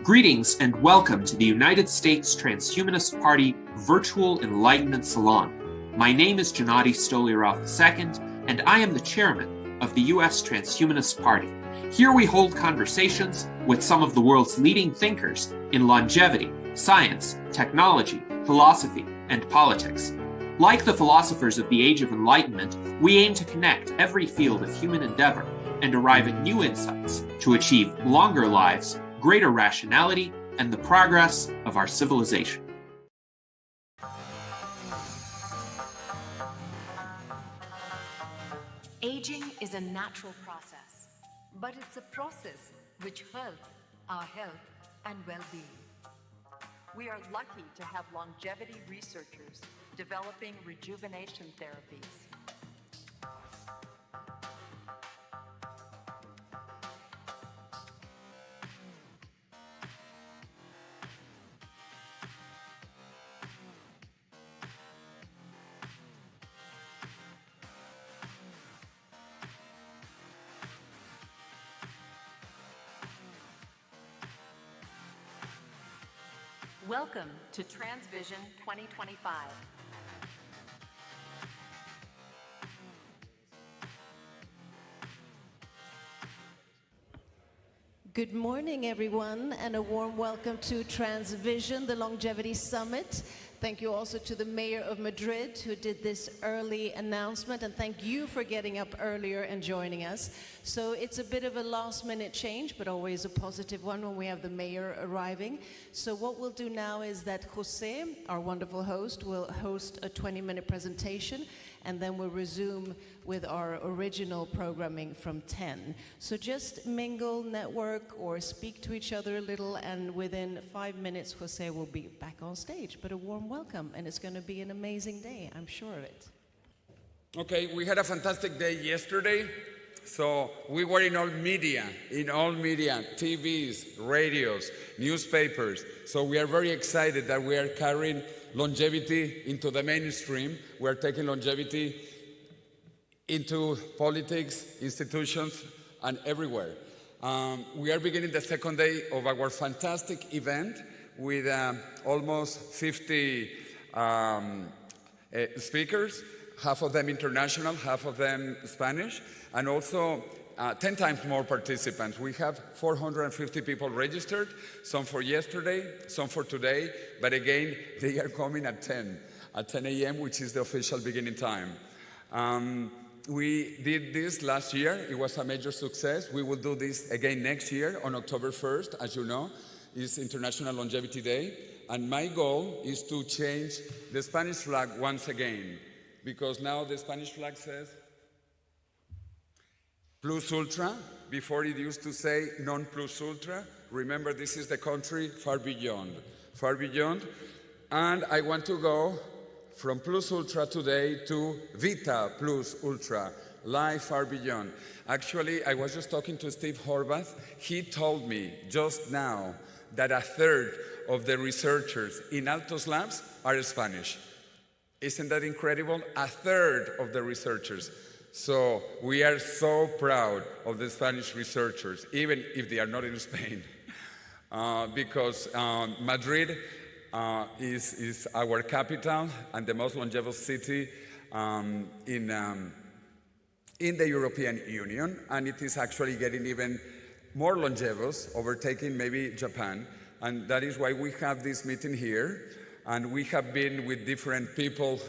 Greetings and welcome to the United States Transhumanist Party Virtual Enlightenment Salon. My name is Gennady Stolyarov II, and I am the chairman of the U.S. Transhumanist Party. Here we hold conversations with some of the world's leading thinkers in longevity, science, technology, philosophy, and politics. Like the philosophers of the Age of Enlightenment, we aim to connect every field of human endeavor and arrive at new insights to achieve longer lives, greater rationality, and the progress of our civilization. Aging is a natural process, but it's a process which helps our health and well-being. We are lucky to have longevity researchers developing rejuvenation therapies. Welcome to TransVision 2025. Good morning, everyone, and a warm welcome to TransVision, the Longevity Summit. Thank you also to the Mayor of Madrid who did this early announcement, and thank you for getting up earlier and joining us. So it's a bit of a last-minute change, but always a positive one when we have the Mayor arriving. So what we'll do now is that Jose, our wonderful host, will host a 20-minute presentation, and then we'll resume with our original programming from 10. So just mingle, network, or speak to each other a little, and within 5 minutes, Jose will be back on stage. But a warm welcome, and it's going to be an amazing day, I'm sure of it. Okay, we had a fantastic day yesterday. So we were in all media, TVs, radios, newspapers. So we are very excited that we are carrying longevity into the mainstream. We are taking longevity into politics, institutions, and everywhere. We are beginning the second day of our fantastic event with almost 50 speakers, half of them international, half of them Spanish, and also 10 times more participants. We have 450 people registered, some for yesterday, some for today, but again, they are coming at 10 a.m., which is the official beginning time. We did this last year. It was a major success. We will do this again next year on October 1st, as you know, is International Longevity Day. And my goal is to change the Spanish flag once again, because now the Spanish flag says Plus Ultra. Before it used to say non plus ultra. Remember, this is the country far beyond. Far beyond. And I want to go from Plus Ultra today to Vita Plus Ultra, life far beyond. Actually, I was just talking to Steve Horvath. He told me just now that a third of the researchers in Altos Labs are Spanish. Isn't that incredible? A third of the researchers. So we are so proud of the Spanish researchers, even if they are not in Spain, because Madrid is our capital and the most longevous city in the European Union, and it is actually getting even more longevous, overtaking maybe Japan, and that is why we have this meeting here, and we have been with different people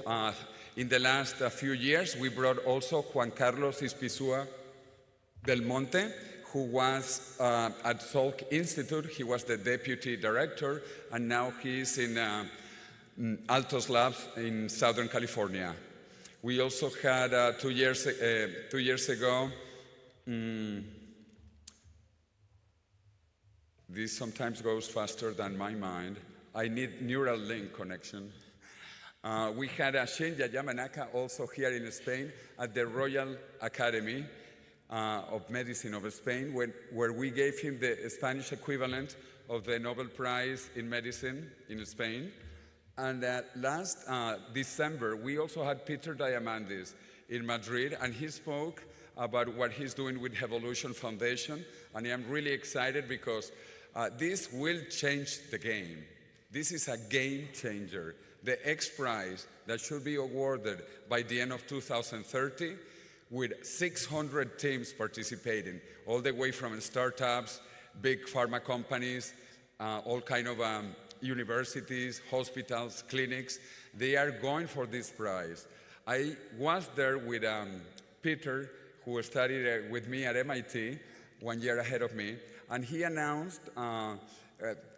in the last few years. We brought also Juan Carlos Ispizua del Monte, who was at Salk Institute. He was the deputy director, and now he's in Altos Labs in Southern California. We also had 2 years ago, this sometimes goes faster than my mind. I need neural link connection. We had Shenya Yamanaka also here in Spain at the Royal Academy of Medicine of Spain, where we gave him the Spanish equivalent of the Nobel Prize in Medicine in Spain. And last December, we also had Peter Diamandis in Madrid, and he spoke about what he's doing with Evolution Foundation. And I'm really excited because This will change the game. This is a game changer. The X Prize that should be awarded by the end of 2030 with 600 teams participating, all the way from startups, big pharma companies, all kind of universities, hospitals, clinics. They are going for this prize. I was there with Peter, who studied with me at MIT 1 year ahead of me, and he announced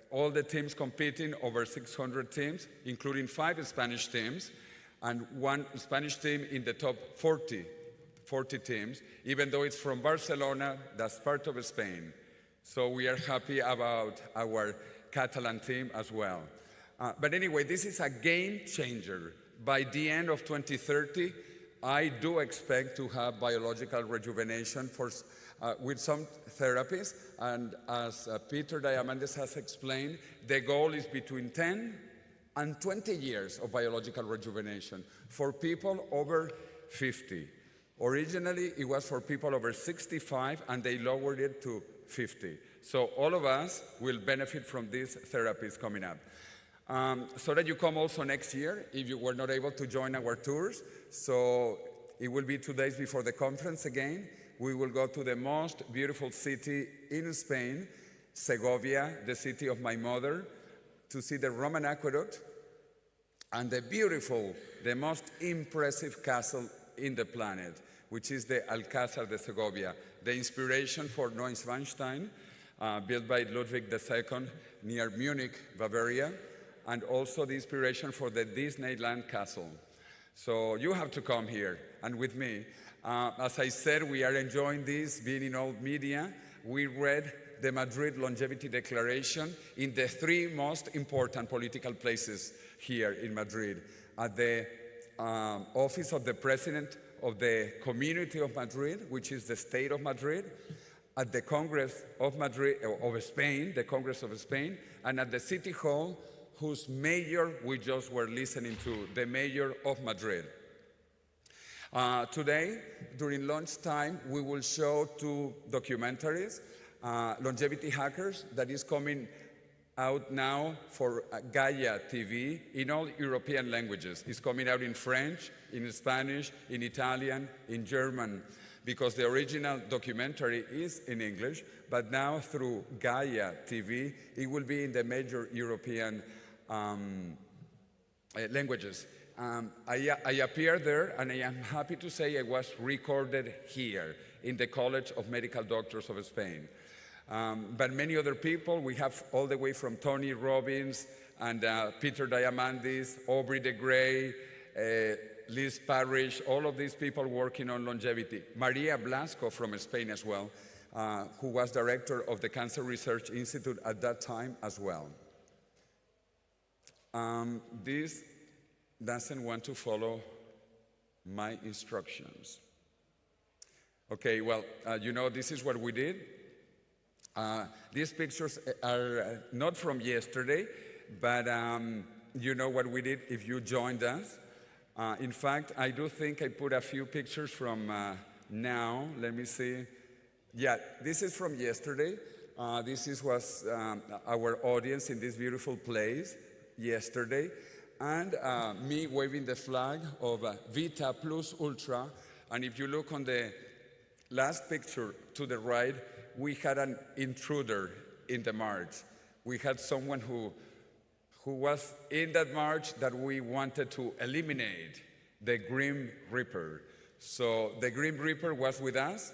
all the teams competing, over 600 teams, including 5 Spanish teams, and 1 Spanish team in the top 40 teams, even though it's from Barcelona, that's part of Spain. So we are happy about our Catalan team as well. But anyway, this is a game changer. By the end of 2030, I do expect to have biological rejuvenation with some therapies. And as Peter Diamandis has explained, the goal is between 10 and 20 years of biological rejuvenation for people over 50. Originally, it was for people over 65, and they lowered it to 50. So all of us will benefit from these therapies coming up. So that you come also next year, if you were not able to join our tours. So it will be 2 days before the conference again. We will go to the most beautiful city in Spain, Segovia, the city of my mother, to see the Roman aqueduct and the most impressive castle in the planet, which is the Alcázar de Segovia, the inspiration for Neuschwanstein, built by Ludwig II near Munich, Bavaria, and also the inspiration for the Disneyland Castle. So you have to come here, and with me. As I said, we are enjoying this, being in all media. We read the Madrid Longevity Declaration in the 3 most important political places here in Madrid. At the office of the President of the Community of Madrid, which is the state of Madrid, at the Congress of Madrid, of Spain, the Congress of Spain, and at the City Hall, whose mayor we just were listening to, the mayor of Madrid. Today, during lunchtime, we will show 2 documentaries, Longevity Hackers, that is coming out now for Gaia TV in all European languages. It's coming out in French, in Spanish, in Italian, in German, because the original documentary is in English, but now through Gaia TV, it will be in the major European languages. I appeared there, and I am happy to say I was recorded here in the College of Medical Doctors of Spain. But many other people, we have all the way from Tony Robbins and Peter Diamandis, Aubrey de Grey, Liz Parrish, all of these people working on longevity. Maria Blasco from Spain as well, who was director of the Cancer Research Institute at that time as well. This doesn't want to follow my instructions. Okay, well, you know, this is what we did. These pictures are not from yesterday, but you know what we did if you joined us. In fact, I do think I put a few pictures from now. Let me see. Yeah, this is from yesterday. This was our audience in this beautiful place yesterday. And me waving the flag of Vita Plus Ultra. And if you look on the last picture to the right, we had an intruder in the march. We had someone who was in that march that we wanted to eliminate, the Grim Reaper. So the Grim Reaper was with us,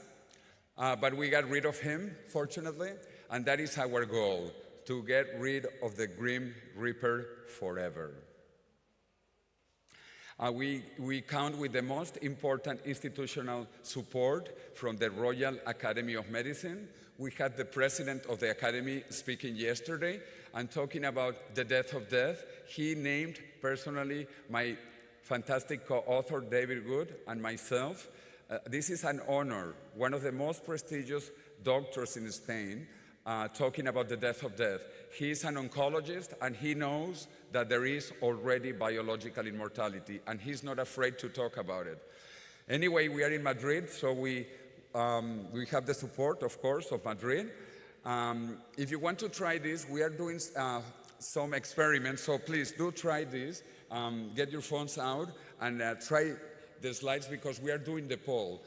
but we got rid of him, fortunately, and that is our goal, to get rid of the Grim Reaper forever. We count with the most important institutional support from the Royal Academy of Medicine. We had the president of the Academy speaking yesterday and talking about the death of death. He named personally my fantastic co-author, David Good, and myself. This is an honor, one of the most prestigious doctors in Spain, talking about the death of death. He's an oncologist, and he knows that there is already biological immortality, and he's not afraid to talk about it. Anyway, we are in Madrid, so we have the support, of course, of Madrid. If you want to try this, we are doing some experiments, so please do try this. Get your phones out and try the slides because we are doing the poll.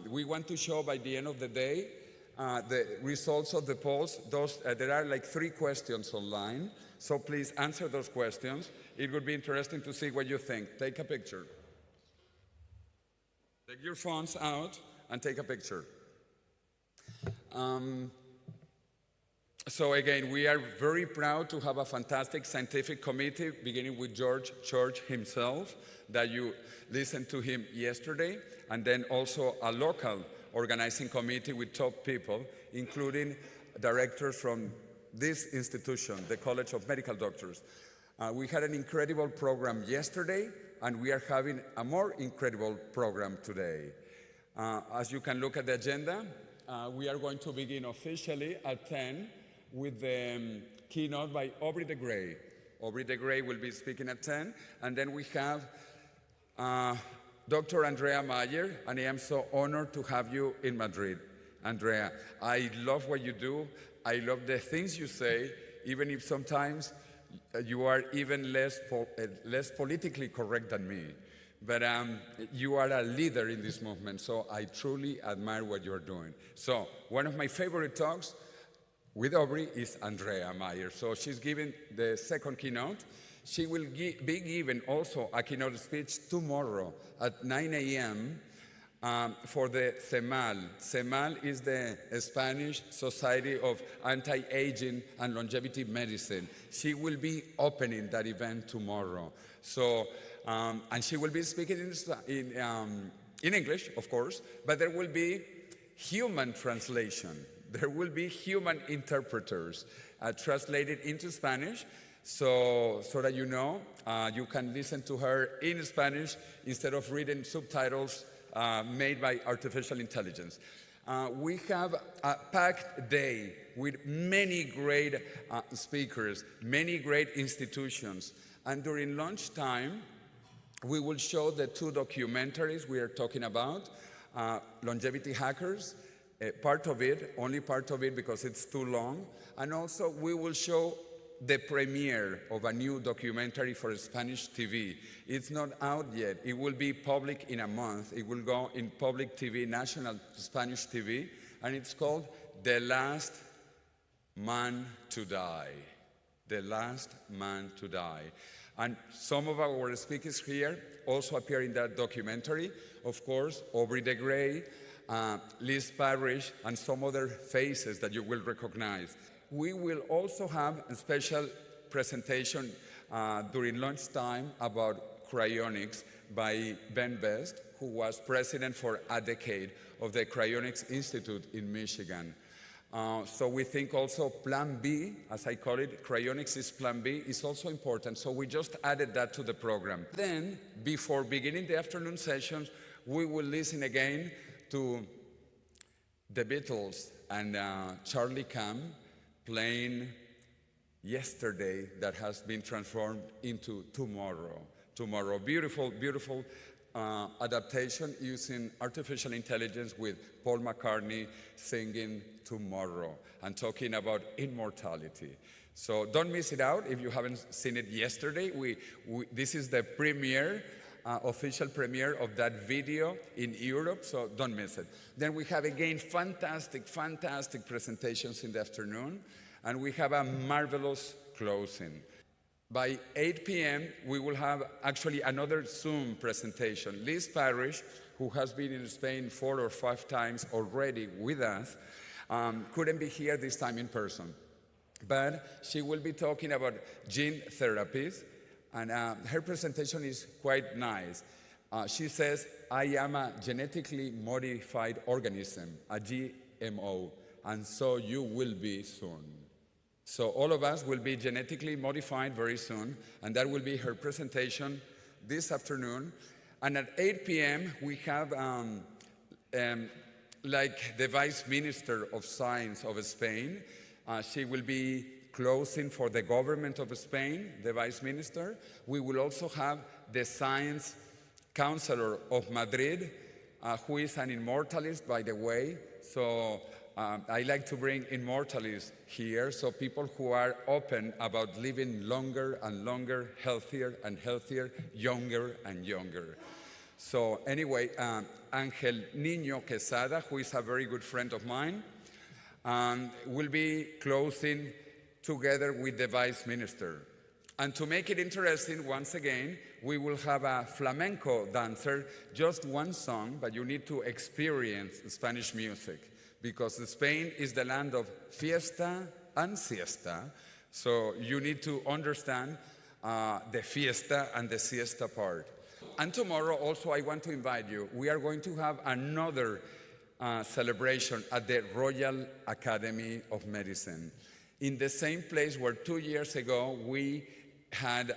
We want to show by the end of the day the results of the polls. There are like 3 questions online, so please answer those questions. It would be interesting to see what you think. Take a picture. Take your phones out and take a picture. So again, we are very proud to have a fantastic scientific committee, beginning with George Church himself, that you listened to him yesterday, and then also a local organizing committee with top people, including directors from this institution, the College of Medical Doctors. We had an incredible program yesterday, and we are having a more incredible program today. As you can look at the agenda, we are going to begin officially at 10 with the keynote by Aubrey de Grey. Aubrey de Grey will be speaking at 10, and then we have Dr. Andrea Mayer, and I am so honored to have you in Madrid. Andrea, I love what you do. I love the things you say, even if sometimes you are even less politically correct than me. But you are a leader in this movement, so I truly admire what you're doing. So one of my favorite talks with Aubrey is Andrea Mayer. So she's giving the second keynote. She will be giving also a keynote speech tomorrow at 9 a.m. For the CEMAL. CEMAL is the Spanish Society of Anti-Aging and Longevity Medicine. She will be opening that event tomorrow. So, and she will be speaking in English, of course, but there will be human translation. There will be human interpreters translated into Spanish, so that you know, you can listen to her in Spanish instead of reading subtitles made by artificial intelligence. We have a packed day with many great speakers, many great institutions, and during lunchtime, we will show the 2 documentaries we are talking about, Longevity Hackers, part of it, only part of it because it's too long, and also we will show the premiere of a new documentary for Spanish TV. It's not out yet. It will be public in a month. It will go in public TV, national Spanish TV, and it's called The Last Man to Die. The Last Man to Die. And some of our speakers here also appear in that documentary. Of course, Aubrey de Grey, Liz Parrish, and some other faces that you will recognize. We will also have a special presentation during lunchtime about cryonics by Ben Best, who was president for a decade of the Cryonics Institute in Michigan. So we think also Plan B, as I call it, cryonics is Plan B, is also important. So we just added that to the program. Then, before beginning the afternoon sessions, we will listen again to the Beatles and Charlie Cam playing Yesterday that has been transformed into Tomorrow. Tomorrow, beautiful, beautiful adaptation using artificial intelligence with Paul McCartney singing Tomorrow and talking about immortality. So don't miss it out if you haven't seen it yesterday. This is the premiere, official premiere of that video in Europe, so don't miss it. Then we have again fantastic, fantastic presentations in the afternoon, and we have a marvelous closing. By 8 p.m., we will have actually another Zoom presentation. Liz Parrish, who has been in Spain 4 or 5 times already with us, couldn't be here this time in person. But she will be talking about gene therapies, and her presentation is quite nice. She says, I am a genetically modified organism, a GMO, and so you will be soon. So all of us will be genetically modified very soon, and that will be her presentation this afternoon. And at 8 p.m., we have like the Vice Minister of Science of Spain. She will be closing for the government of Spain, the Vice Minister. We will also have the Science Counselor of Madrid, who is an immortalist, by the way. So I like to bring immortalists here, so people who are open about living longer and longer, healthier and healthier, younger and younger. So anyway, Angel Niño Quesada, who is a very good friend of mine, will be closing together with the Vice Minister. And to make it interesting, once again, we will have a flamenco dancer, just one song, but you need to experience Spanish music, because Spain is the land of fiesta and siesta, so you need to understand the fiesta and the siesta part. And tomorrow also I want to invite you. We are going to have another celebration at the Royal Academy of Medicine, in the same place where 2 years ago we had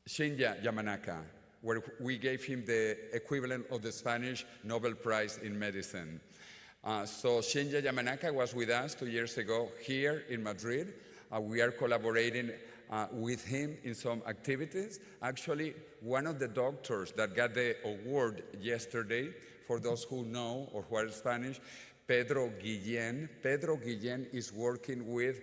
Shinya Yamanaka, where we gave him the equivalent of the Spanish Nobel Prize in Medicine. So Shinya Yamanaka was with us 2 years ago here in Madrid. We are collaborating with him in some activities. Actually, one of the doctors that got the award yesterday, for those who know or who are Spanish, Pedro Guillén is working with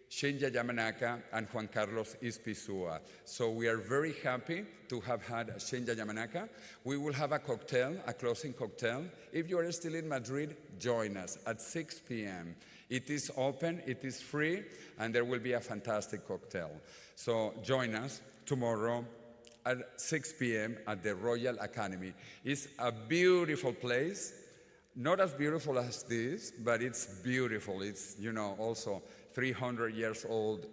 Shinya Yamanaka and Juan Carlos Ispizua. So we are very happy to have had Shinya Yamanaka. We will have a cocktail, a closing cocktail. If you are still in Madrid, join us at 6 p.m. It is open, it is free, and there will be a fantastic cocktail. So join us tomorrow at 6 p.m. at the Royal Academy. It's a beautiful place, not as beautiful as this, but it's beautiful. It's, you know, also 300 years old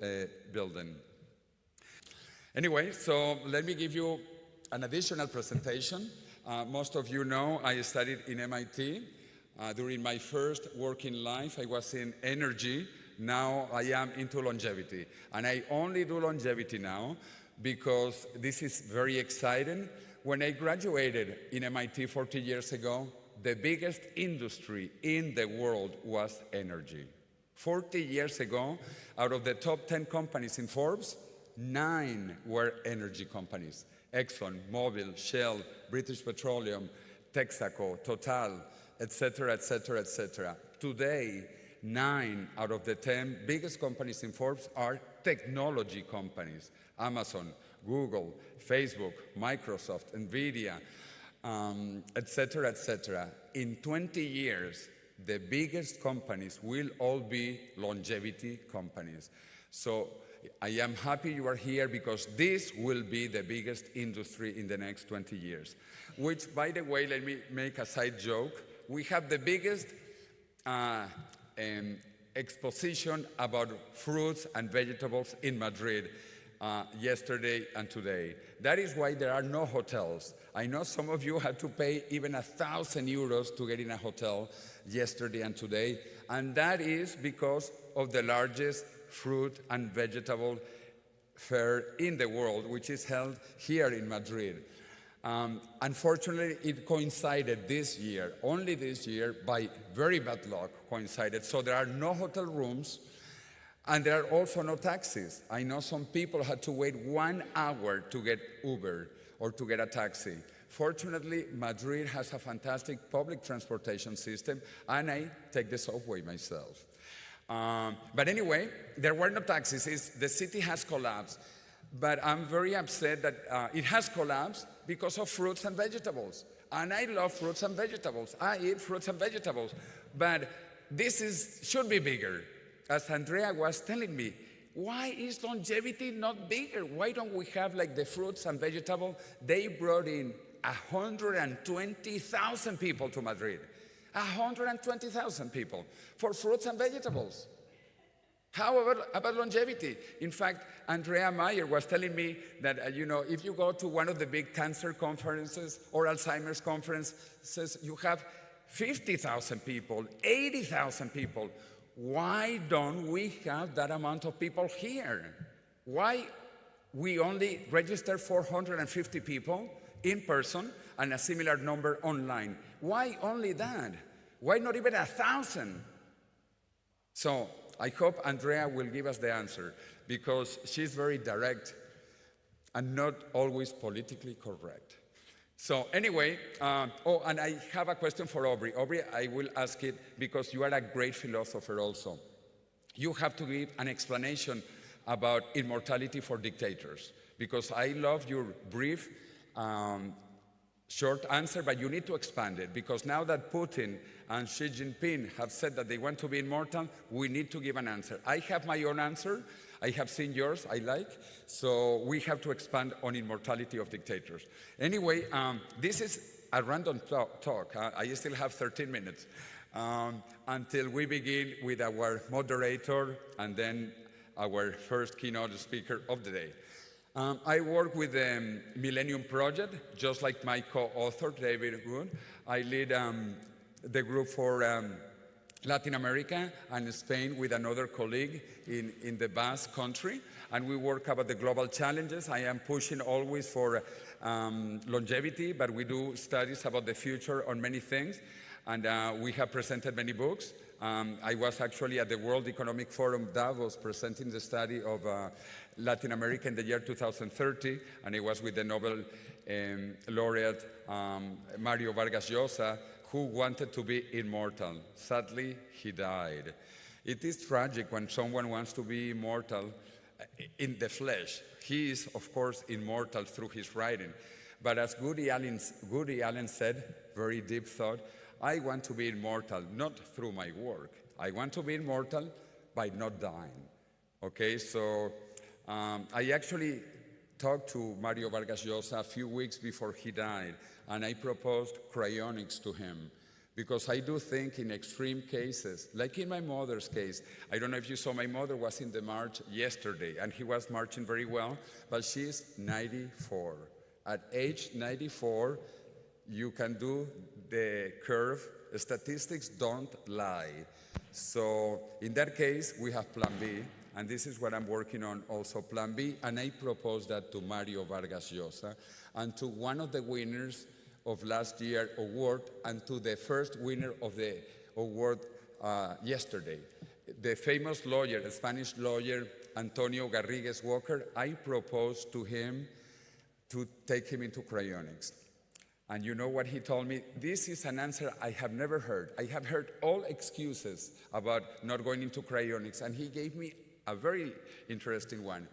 building. Anyway, so let me give you an additional presentation. Most of you know I studied in MIT. During my first working life, I was in energy. Now I am into longevity. And I only do longevity now because this is very exciting. When I graduated in MIT 40 years ago, the biggest industry in the world was energy. 40 years ago, out of the top 10 companies in Forbes, 9 were energy companies. Exxon, Mobil, Shell, British Petroleum, Texaco, Total, etc., etc., etc. Today, 9 out of the 10 biggest companies in Forbes are technology companies. Amazon, Google, Facebook, Microsoft, NVIDIA, etc., etc. In 20 years, the biggest companies will all be longevity companies. So I am happy you are here because this will be the biggest industry in the next 20 years. Which, by the way, let me make a side joke. We have the biggest exposition about fruits and vegetables in Madrid yesterday and today. That is why there are no hotels. I know some of you had to pay even 1,000 euros to get in a hotel yesterday and today, and that is because of the largest fruit and vegetable fair in the world, which is held here in Madrid. Unfortunately, it coincided this year, only this year, by very bad luck coincided. So there are no hotel rooms, and there are also no taxis. I know some people had to wait 1 hour to get Uber or to get a taxi. Fortunately, Madrid has a fantastic public transportation system, and I take the subway myself. But anyway, there were no taxis. The city has collapsed. But I'm very upset that it has collapsed because of fruits and vegetables. And I love fruits and vegetables. I eat fruits and vegetables. But this should be bigger. As Andrea was telling me, why is longevity not bigger? Why don't we have like the fruits and vegetables? They brought in 120,000 people to Madrid. 120,000 people for fruits and vegetables. How about longevity? In fact, Andrea Meyer was telling me that, if you go to one of the big cancer conferences or Alzheimer's conferences, you have 50,000 people, 80,000 people. Why don't we have that amount of people here? Why we only register 450 people in person and a similar number online? Why only that? Why not even 1,000? So I hope Andrea will give us the answer because she's very direct and not always politically correct. So anyway, and I have a question for Aubrey. Aubrey, I will ask it because you are a great philosopher also. You have to give an explanation about immortality for dictators, because I love your brief, short answer, but you need to expand it, because now that Putin and Xi Jinping have said that they want to be immortal, we need to give an answer. I have my own answer. I have seen yours, I like, so we have to expand on immortality of dictators. Anyway, this is a random talk. I still have 13 minutes until we begin with our moderator and then our first keynote speaker of the day. I work with the Millennium Project, just like my co-author, David Wood. I lead the group for Latin America and Spain with another colleague in the Basque country, and we work about the global challenges. I am pushing always for longevity, but we do studies about the future on many things, and we have presented many books. I was actually at the World Economic Forum Davos presenting the study of Latin America in the year 2030, and it was with the Nobel laureate Mario Vargas Llosa, who wanted to be immortal. Sadly, he died. It is tragic when someone wants to be immortal in the flesh. He is, of course, immortal through his writing. But as Woody Allen said, very deep thought, I want to be immortal, not through my work. I want to be immortal by not dying. Okay, so I actually talked to Mario Vargas Llosa a few weeks before he died, and I proposed cryonics to him, because I do think in extreme cases, like in my mother's case, I don't know if you saw, my mother was in the march yesterday, and he was marching very well, but she's 94. At age 94, you can do the curve. Statistics don't lie. So in that case, we have Plan B, and this is what I'm working on also, Plan B, and I proposed that to Mario Vargas Llosa and to one of the winners of last year's award and to the first winner of the award yesterday. The famous lawyer, the Spanish lawyer, Antonio Garrigues Walker, I proposed to him to take him into cryonics. And you know what he told me? This is an answer I have never heard. I have heard all excuses about not going into cryonics, and he gave me a very interesting one.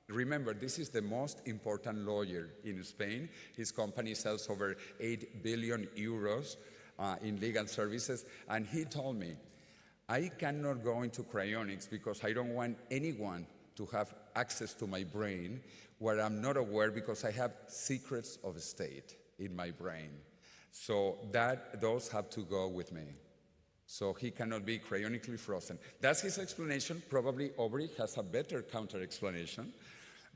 Remember, this is the most important lawyer in Spain. His company sells over 8 billion euros in legal services. And he told me, I cannot go into cryonics because I don't want anyone to have access to my brain where I'm not aware, because I have secrets of state in my brain. So those have to go with me. So he cannot be cryonically frozen. That's his explanation. Probably Aubrey has a better counter-explanation.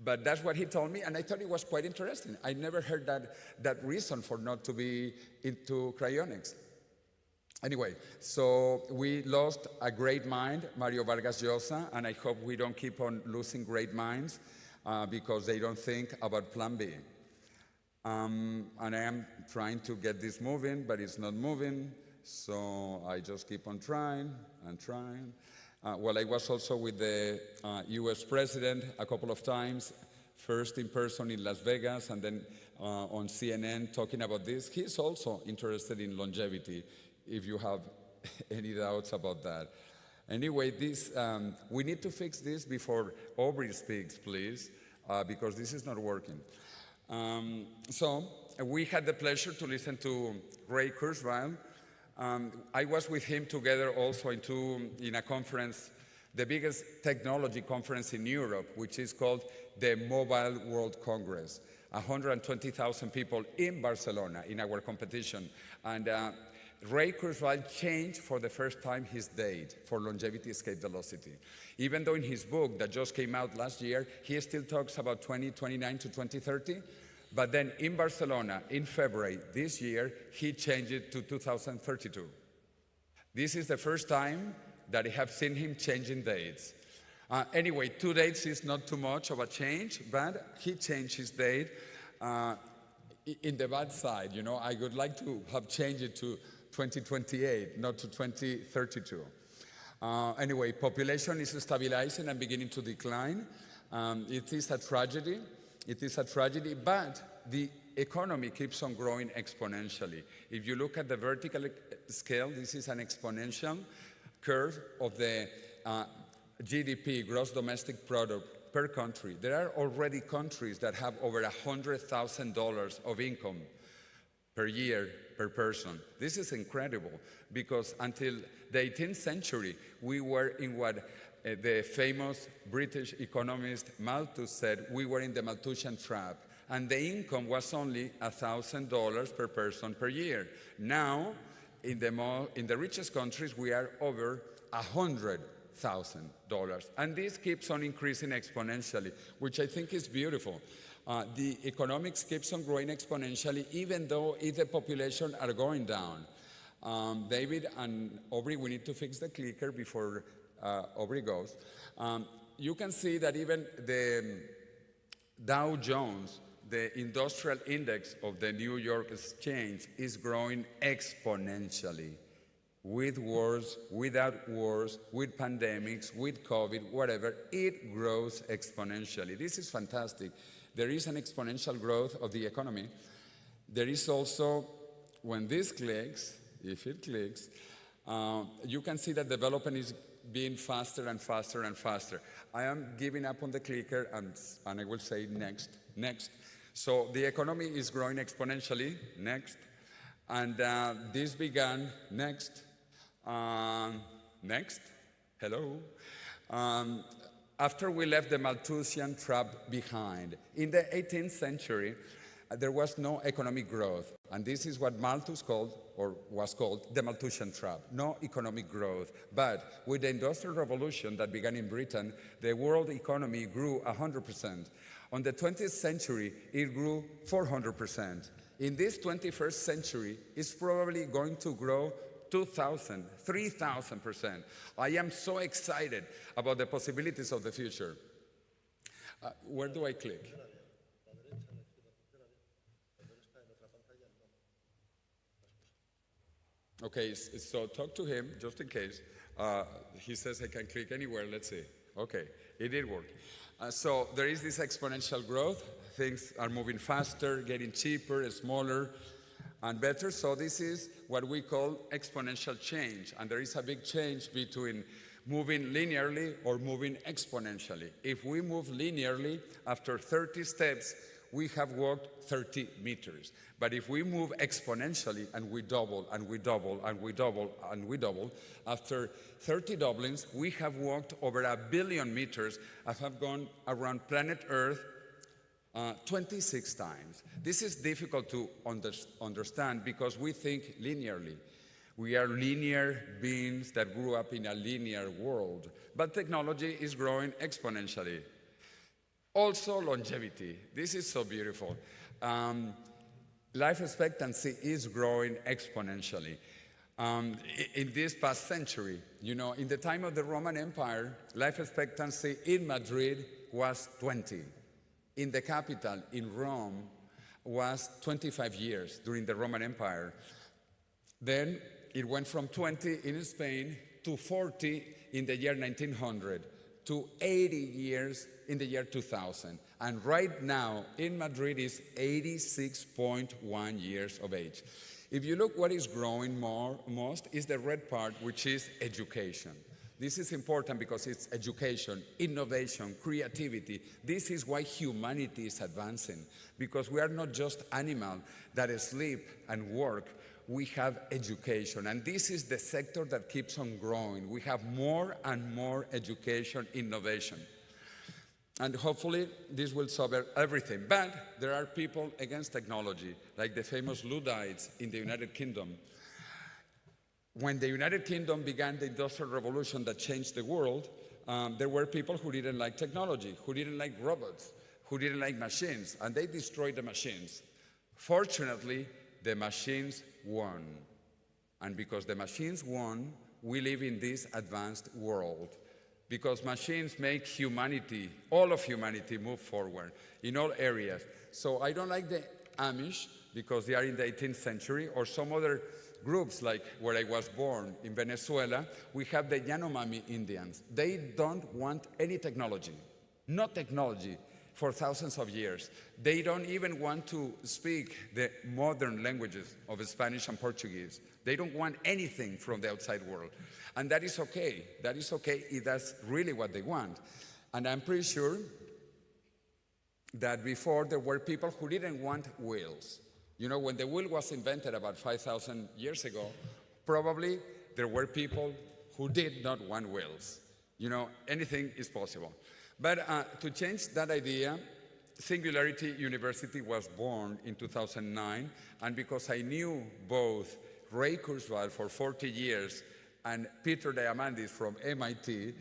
But that's what he told me, and I thought it was quite interesting. I never heard that reason for not to be into cryonics. Anyway, so we lost a great mind, Mario Vargas Llosa, and I hope we don't keep on losing great minds because they don't think about Plan B. And I am trying to get this moving, but it's not moving, so I just keep on trying and trying. Well, I was also with the US president a couple of times, first in person in Las Vegas and then on CNN talking about this. He's also interested in longevity, if you have any doubts about that. Anyway, we need to fix this before Aubrey speaks, please, because this is not working. So we had the pleasure to listen to Ray Kurzweil. I was with him together also in a conference, the biggest technology conference in Europe, which is called the Mobile World Congress. 120,000 people in Barcelona in our competition. And Ray Kurzweil changed for the first time his date for longevity escape velocity. Even though in his book that just came out last year, he still talks about 2029 to 2030. But then in Barcelona, in February this year, he changed it to 2032. This is the first time that I have seen him changing dates. Anyway, 2 dates is not too much of a change, but he changed his date in the bad side. You know, I would like to have changed it to 2028, not to 2032. Anyway, population is stabilizing and beginning to decline. It is a tragedy. It is a tragedy, but the economy keeps on growing exponentially. If you look at the vertical scale, this is an exponential curve of the GDP, gross domestic product, per country. There are already countries that have over $100,000 of income per year per person. This is incredible because until the 18th century, we were in what the famous British economist Malthus said, we were in the Malthusian trap. And the income was only $1,000 per person per year. Now, in the richest countries, we are over $100,000. And this keeps on increasing exponentially, which I think is beautiful. The economics keeps on growing exponentially, even though the population are going down. David and Aubrey, we need to fix the clicker before Aubrey goes. You can see that even the Dow Jones, the industrial index of the New York Exchange, is growing exponentially. With wars, without wars, with pandemics, with COVID, whatever, it grows exponentially. This is fantastic. There is an exponential growth of the economy. There is also, when this clicks, if it clicks, you can see that development is being faster and faster and faster. I am giving up on the clicker and I will say next, next. So the economy is growing exponentially, next. And this began, next, next, hello. After we left the Malthusian trap behind. In the 18th century, there was no economic growth. And this is what Malthus called, or was called, the Malthusian trap. No economic growth. But with the Industrial Revolution that began in Britain, the world economy grew 100%. On the 20th century, it grew 400%. In this 21st century, it's probably going to grow 2,000, 3,000%. I am so excited about the possibilities of the future. Where do I click? Okay, so talk to him, just in case. He says I can click anywhere, let's see. Okay, it did work. So there is this exponential growth. Things are moving faster, getting cheaper, smaller, and better. So this is what we call exponential change. And there is a big change between moving linearly or moving exponentially. If we move linearly, after 30 steps, we have walked 30 meters. But if we move exponentially and we double and we double and we double and we double, after 30 doublings, we have walked over 1 billion meters and have gone around planet Earth 26 times. This is difficult to understand because we think linearly. We are linear beings that grew up in a linear world. But technology is growing exponentially. Also, longevity. This is so beautiful. Life expectancy is growing exponentially. In this past century, you know, in the time of the Roman Empire, life expectancy in Madrid was 20. In the capital, in Rome, was 25 years during the Roman Empire. Then it went from 20 in Spain to 40 in the year 1900 to 80 years in the year 2000. And right now in Madrid is 86.1 years of age. If you look what is growing most is the red part, which is education. This is important because it's education, innovation, creativity. This is why humanity is advancing, because we are not just animals that sleep and work. We have education, and this is the sector that keeps on growing. We have more and more education, innovation. And hopefully this will solve everything. But there are people against technology, like the famous Luddites in the United Kingdom. When the United Kingdom began the Industrial Revolution that changed the world, there were people who didn't like technology, who didn't like robots, who didn't like machines, and they destroyed the machines. Fortunately, the machines won. And because the machines won, we live in this advanced world. Because machines make humanity, all of humanity, move forward in all areas. So I don't like the Amish because they are in the 18th century, or some other groups like where I was born in Venezuela. We have the Yanomami Indians. They don't want any technology, no technology. for thousands of years. They don't even want to speak the modern languages of Spanish and Portuguese. They don't want anything from the outside world. And that is okay. That is okay if that's really what they want. And I'm pretty sure that before there were people who didn't want wheels. You know, when the wheel was invented about 5,000 years ago, probably there were people who did not want wheels. You know, anything is possible. But to change that idea, Singularity University was born in 2009, and because I knew both Ray Kurzweil for 40 years and Peter Diamandis from MIT,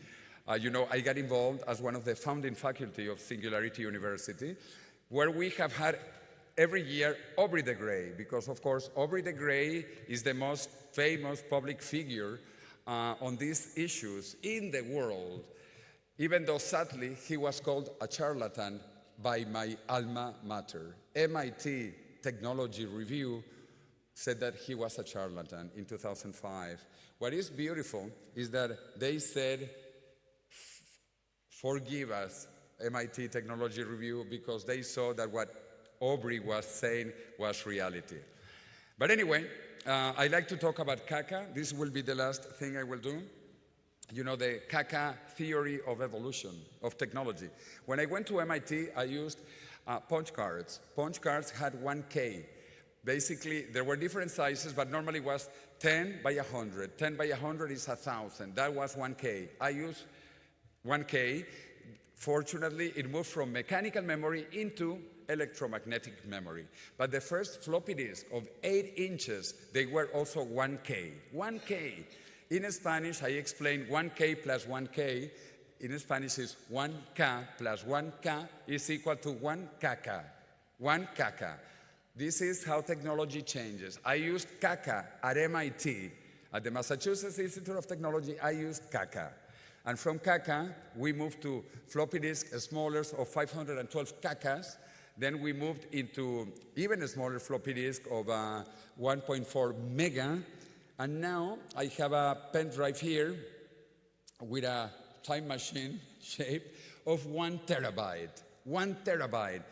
you know, I got involved as one of the founding faculty of Singularity University, where we have had every year Aubrey de Grey, because of course Aubrey de Grey is the most famous public figure on these issues in the world, even though sadly he was called a charlatan by my alma mater. MIT Technology Review said that he was a charlatan in 2005. What is beautiful is that they said, forgive us, MIT Technology Review, because they saw that what Aubrey was saying was reality. But anyway, I like to talk about CACA. This will be the last thing I will do. You know, the CACA theory of evolution, of technology. When I went to MIT, I used punch cards. Punch cards had 1K. Basically, there were different sizes, but normally it was 10 by 100. 10 by 100 is 1,000. That was 1K. I used 1K. Fortunately, it moved from mechanical memory into electromagnetic memory. But the first floppy disk of 8 inches, they were also 1K. 1K. In Spanish, I explained 1K plus 1K. In Spanish is 1K plus 1K is equal to 1 caca. 1 caca. This is how technology changes. I used CACA at MIT. At the Massachusetts Institute of Technology, I used CACA. And from CACA, we moved to floppy disk, smaller, of 512 CACAs. Then we moved into even a smaller floppy disk of 1.4 mega. And now I have a pen drive here with a time machine shape of 1 terabyte. 1 terabyte.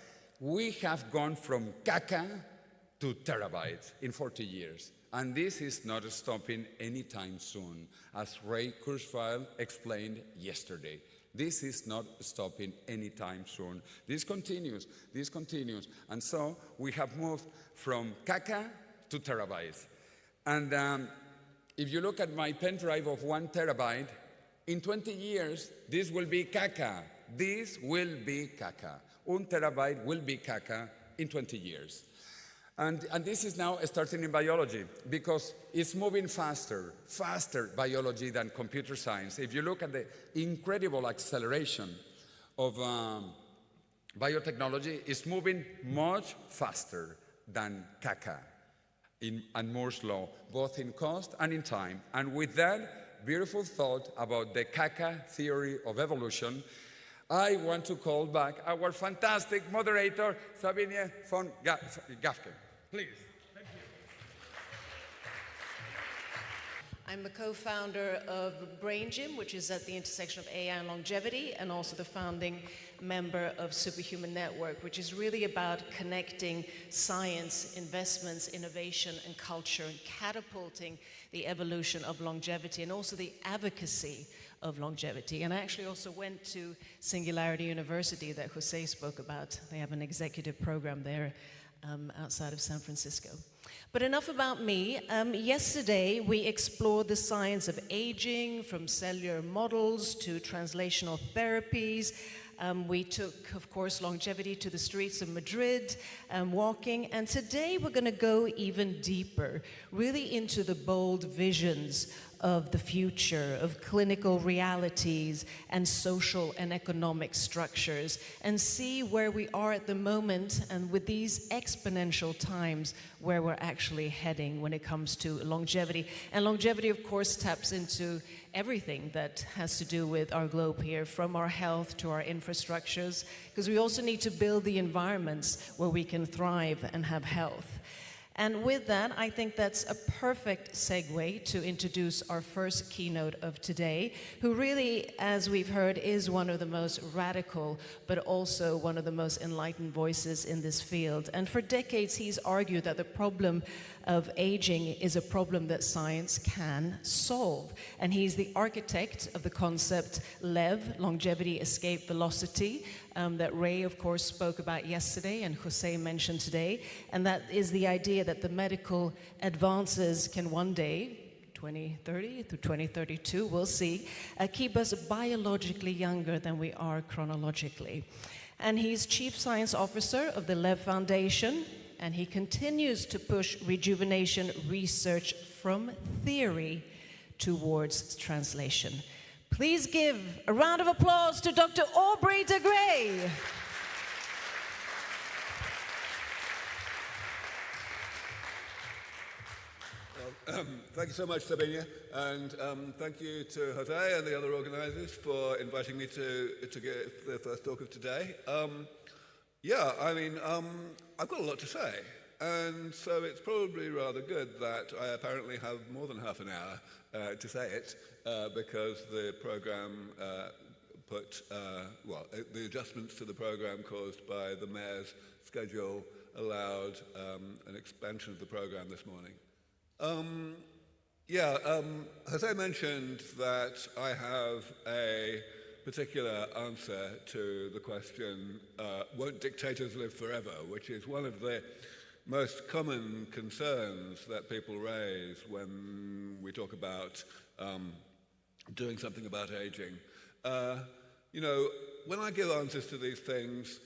We have gone from caca to terabytes in 40 years. And this is not stopping anytime soon, as Ray Kurzweil explained yesterday. This is not stopping anytime soon. This continues, this continues. And so we have moved from caca to terabytes. And if you look at my pen drive of 1 terabyte, in 20 years, this will be caca. This will be caca. 1 terabyte will be caca in 20 years. And this is now starting in biology, because it's moving faster biology than computer science. If you look at the incredible acceleration of biotechnology, it's moving much faster than caca and Moore's law, both in cost and in time. And with that beautiful thought about the caca theory of evolution, I want to call back our fantastic moderator, Sabine von Gafke. Please. Thank you. I'm the co-founder of Brain Gym, which is at the intersection of AI and longevity, and also the founding member of Superhuman Network, which is really about connecting science, investments, innovation, and culture, and catapulting the evolution of longevity, and also the advocacy of longevity. And I actually also went to Singularity University that Jose spoke about. They have an executive program there outside of San Francisco. But enough about me. Yesterday, we explored the science of aging, from cellular models to translational therapies. We took, of course, longevity to the streets of Madrid, walking. And today, we're going to go even deeper, really into the bold visions of the future, of clinical realities and social and economic structures, and see where we are at the moment, and with these exponential times, where we're actually heading when it comes to longevity. And longevity, of course, taps into everything that has to do with our globe here, from our health to our infrastructures, because we also need to build the environments where we can thrive and have health. And with that, I think that's a perfect segue to introduce our first keynote of today, who really, as we've heard, is one of the most radical, but also one of the most enlightened voices in this field. And for decades, he's argued that the problem of aging is a problem that science can solve. And he's the architect of the concept LEV, Longevity Escape Velocity, that Ray, of course, spoke about yesterday and Jose mentioned today. And that is the idea that the medical advances can one day, 2030 through 2032, we'll see, keep us biologically younger than we are chronologically. And he's Chief Science Officer of the LEV Foundation, and he continues to push rejuvenation research from theory towards translation. Please give a round of applause to Dr. Aubrey de Grey. Thank you so much, Sabinia, and thank you to Jose and the other organizers for inviting me to give the first talk of today. I've got a lot to say, and so it's probably rather good that I apparently have more than half an hour to say it, because the program the adjustments to the program caused by the mayor's schedule allowed an expansion of the program this morning. Jose mentioned that I have a particular answer to the question, won't dictators live forever? Which is one of the most common concerns that people raise when we talk about doing something about aging. When I give answers to these things,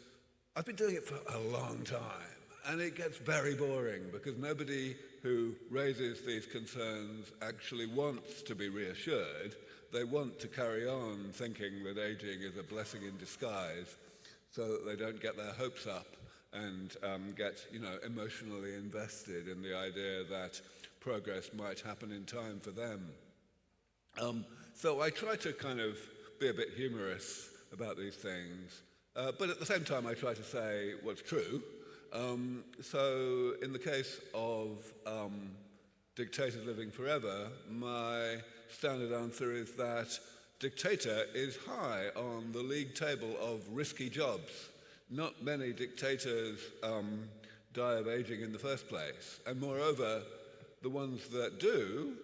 I've been doing it for a long time, and it gets very boring because nobody who raises these concerns actually wants to be reassured. They want to carry on thinking that aging is a blessing in disguise so that they don't get their hopes up and get emotionally invested in the idea that progress might happen in time for them. So I try to kind of be a bit humorous about these things, but at the same time I try to say what's true. So in the case of dictators living forever, my standard answer is that dictator is high on the league table of risky jobs. Not many dictators die of aging in the first place, and moreover, the ones that do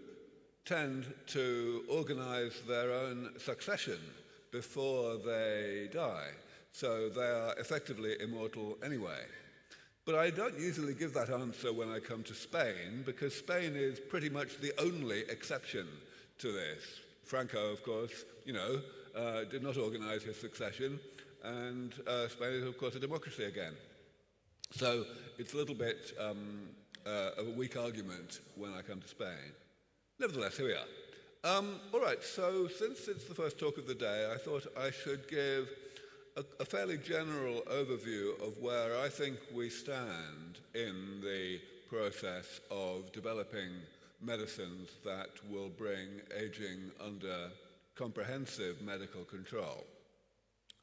tend to organize their own succession before they die, so they are effectively immortal anyway. But I don't usually give that answer when I come to Spain, because Spain is pretty much the only exception to this. Franco, of course, did not organize his succession, and Spain is, of course, a democracy again. So it's a little bit of a weak argument when I come to Spain. Nevertheless, here we are. All right, so since it's the first talk of the day, I thought I should give a fairly general overview of where I think we stand in the process of developing medicines that will bring aging under comprehensive medical control.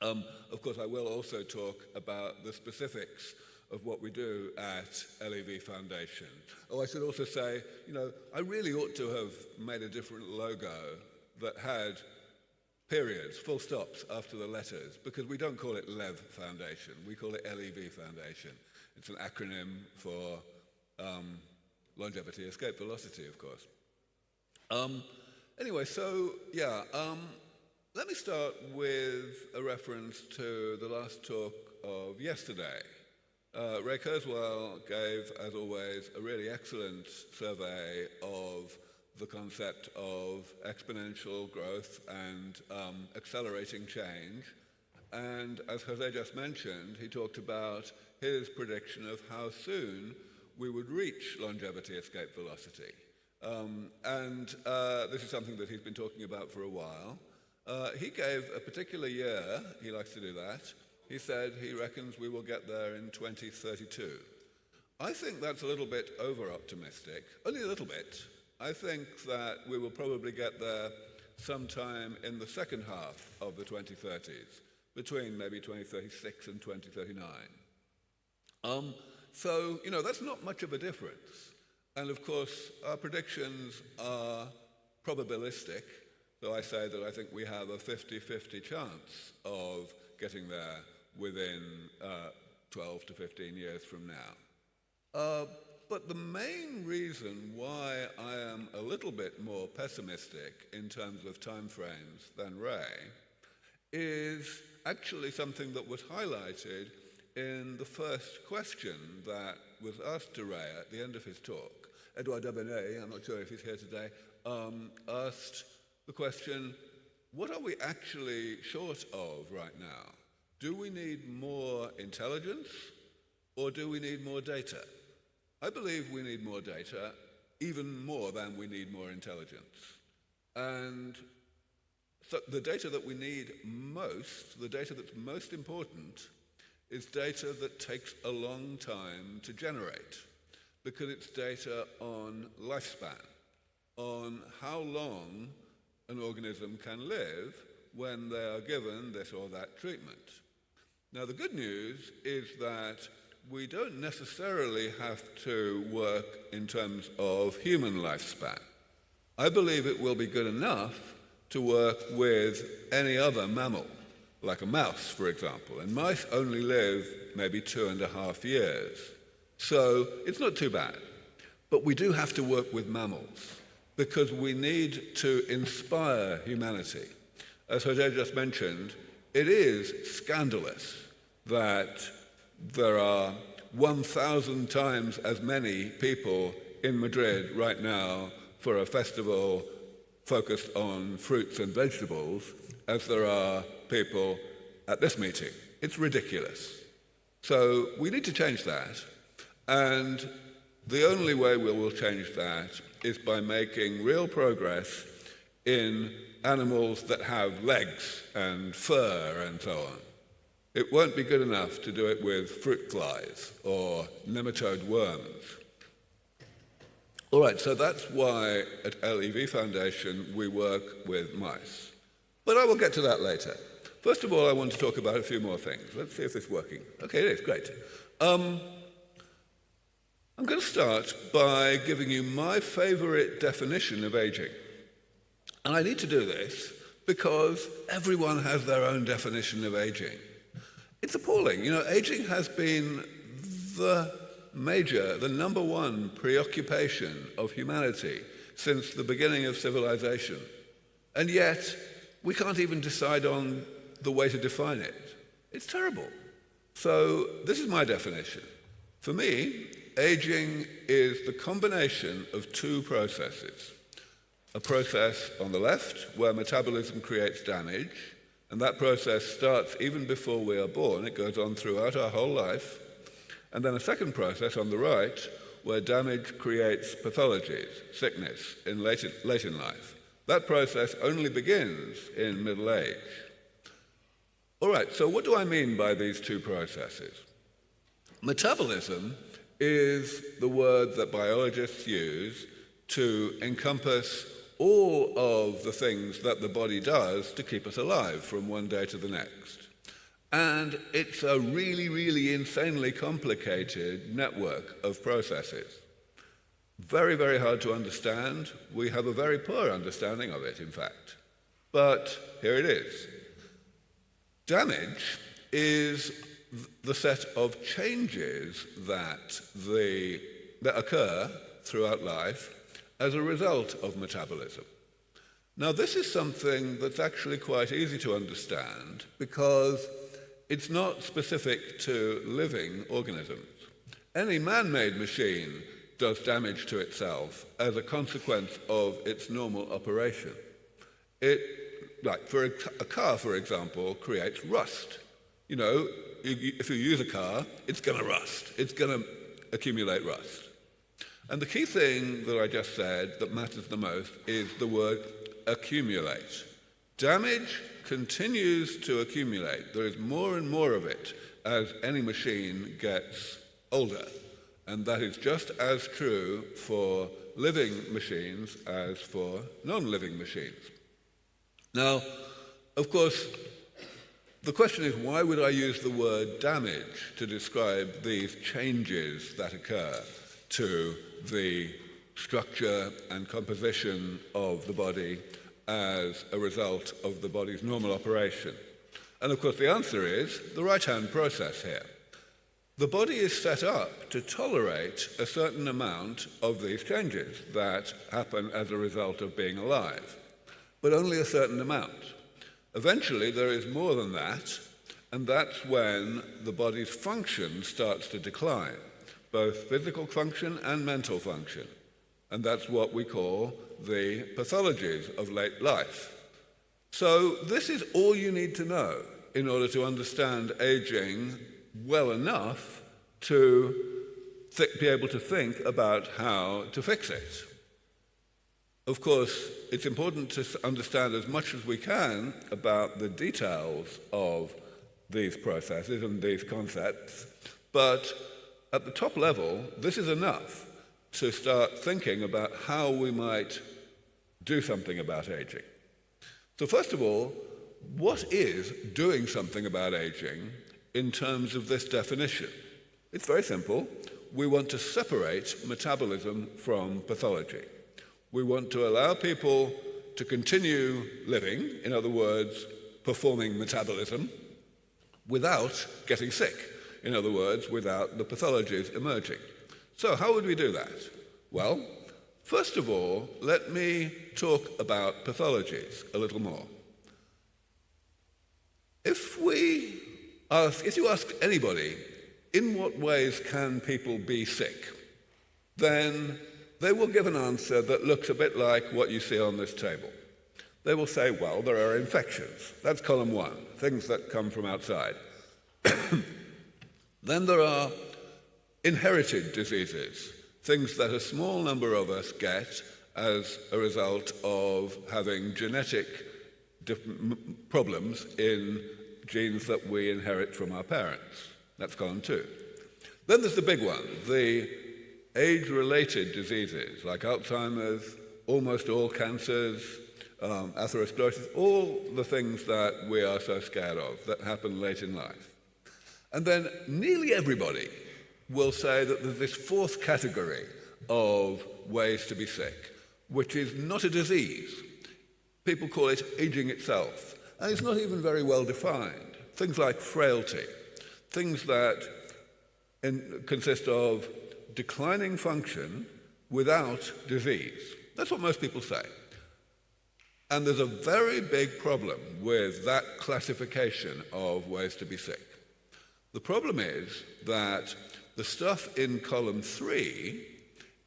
Of course, I will also talk about the specifics of what we do at LEV Foundation. Oh, I should also say, I really ought to have made a different logo that had periods, full stops after the letters, because we don't call it LEV Foundation, we call it LEV Foundation. It's an acronym for Longevity Escape Velocity, of course. Let me start with a reference to the last talk of yesterday. Ray Kurzweil gave, as always, a really excellent survey of the concept of exponential growth and accelerating change. And as Jose just mentioned, he talked about his prediction of how soon we would reach longevity escape velocity. This is something that he's been talking about for a while. He gave a particular year, he likes to do that. He said he reckons we will get there in 2032. I think that's a little bit over-optimistic, only a little bit. I think that we will probably get there sometime in the second half of the 2030s, between maybe 2036 and 2039. So, that's not much of a difference. And of course, our predictions are probabilistic. So I say that I think we have a 50-50 chance of getting there within 12 to 15 years from now. But the main reason why I am a little bit more pessimistic in terms of timeframes than Ray is actually something that was highlighted in the first question that was asked to Ray at the end of his talk. Edouard Dabenet, I'm not sure if he's here today, asked the question, what are we actually short of right now? Do we need more intelligence or do we need more data? I believe we need more data, even more than we need more intelligence. And so the data that we need most, the data that's most important, is data that takes a long time to generate, because it's data on lifespan, on how long an organism can live when they are given this or that treatment. Now, the good news is that we don't necessarily have to work in terms of human lifespan. I believe it will be good enough to work with any other mammal, like a mouse, for example. And mice only live maybe 2.5 years. So it's not too bad. But we do have to work with mammals because we need to inspire humanity. As Jose just mentioned, it is scandalous that there are 1,000 times as many people in Madrid right now for a festival focused on fruits and vegetables as there are people at this meeting. It's ridiculous. So we need to change that. And the only way we will change that is by making real progress in animals that have legs and fur and so on. It won't be good enough to do it with fruit flies or nematode worms. All right, so that's why at LEV Foundation we work with mice. But I will get to that later. First of all, I want to talk about a few more things. Let's see if this is working. Okay, it is, great. I'm going to start by giving you my favorite definition of aging. And I need to do this because everyone has their own definition of aging. It's appalling. Aging has been the number one preoccupation of humanity since the beginning of civilization. And yet, we can't even decide on the way to define it. It's terrible. So, this is my definition. For me, aging is the combination of two processes. A process on the left, where metabolism creates damage, and that process starts even before we are born. It goes on throughout our whole life. And then a second process on the right, where damage creates pathologies, sickness, late in life. That process only begins in middle age. All right, so what do I mean by these two processes? Metabolism is the word that biologists use to encompass all of the things that the body does to keep us alive from one day to the next. And it's a really, really insanely complicated network of processes. Very, very hard to understand. We have a very poor understanding of it, in fact. But here it is. Damage is the set of changes that occur throughout life as a result of metabolism. Now, this is something that's actually quite easy to understand because it's not specific to living organisms. Any man-made machine does damage to itself as a consequence of its normal operation. A car, for example, creates rust. If you use a car, it's going to rust. It's going to accumulate rust. And the key thing that I just said that matters the most is the word accumulate. Damage continues to accumulate. There is more and more of it as any machine gets older. And that is just as true for living machines as for non-living machines. Now, of course, The question is, why would I use the word damage to describe these changes that occur to the structure and composition of the body as a result of the body's normal operation? And of course the answer is the right-hand process here. The body is set up to tolerate a certain amount of these changes that happen as a result of being alive, but only a certain amount. Eventually there is more than that, and that's when the body's function starts to decline, both physical function and mental function. And that's what we call the pathologies of late life. So this is all you need to know in order to understand aging well enough to be able to think about how to fix it. Of course, it's important to understand as much as we can about the details of these processes and these concepts, but at the top level, this is enough to start thinking about how we might do something about aging. So first of all, what is doing something about aging in terms of this definition? It's very simple. We want to separate metabolism from pathology. We want to allow people to continue living, in other words, performing metabolism, without getting sick, in other words, without the pathologies emerging. So how would we do that? Well, first of all, let me talk about pathologies a little more. If you ask anybody, in what ways can people be sick, then they will give an answer that looks a bit like what you see on this table. They will say, well, there are infections. That's column 1, things that come from outside. Then there are inherited diseases, things that a small number of us get as a result of having genetic problems in genes that we inherit from our parents. That's column 2. Then there's the big one, the age-related diseases like Alzheimer's, almost all cancers, atherosclerosis, all the things that we are so scared of that happen late in life. And then nearly everybody will say that there's this fourth category of ways to be sick, which is not a disease. People call it aging itself. And it's not even very well defined. Things like frailty, things that consist of declining function without disease. That's what most people say. And there's a very big problem with that classification of ways to be sick. The problem is that the stuff in column 3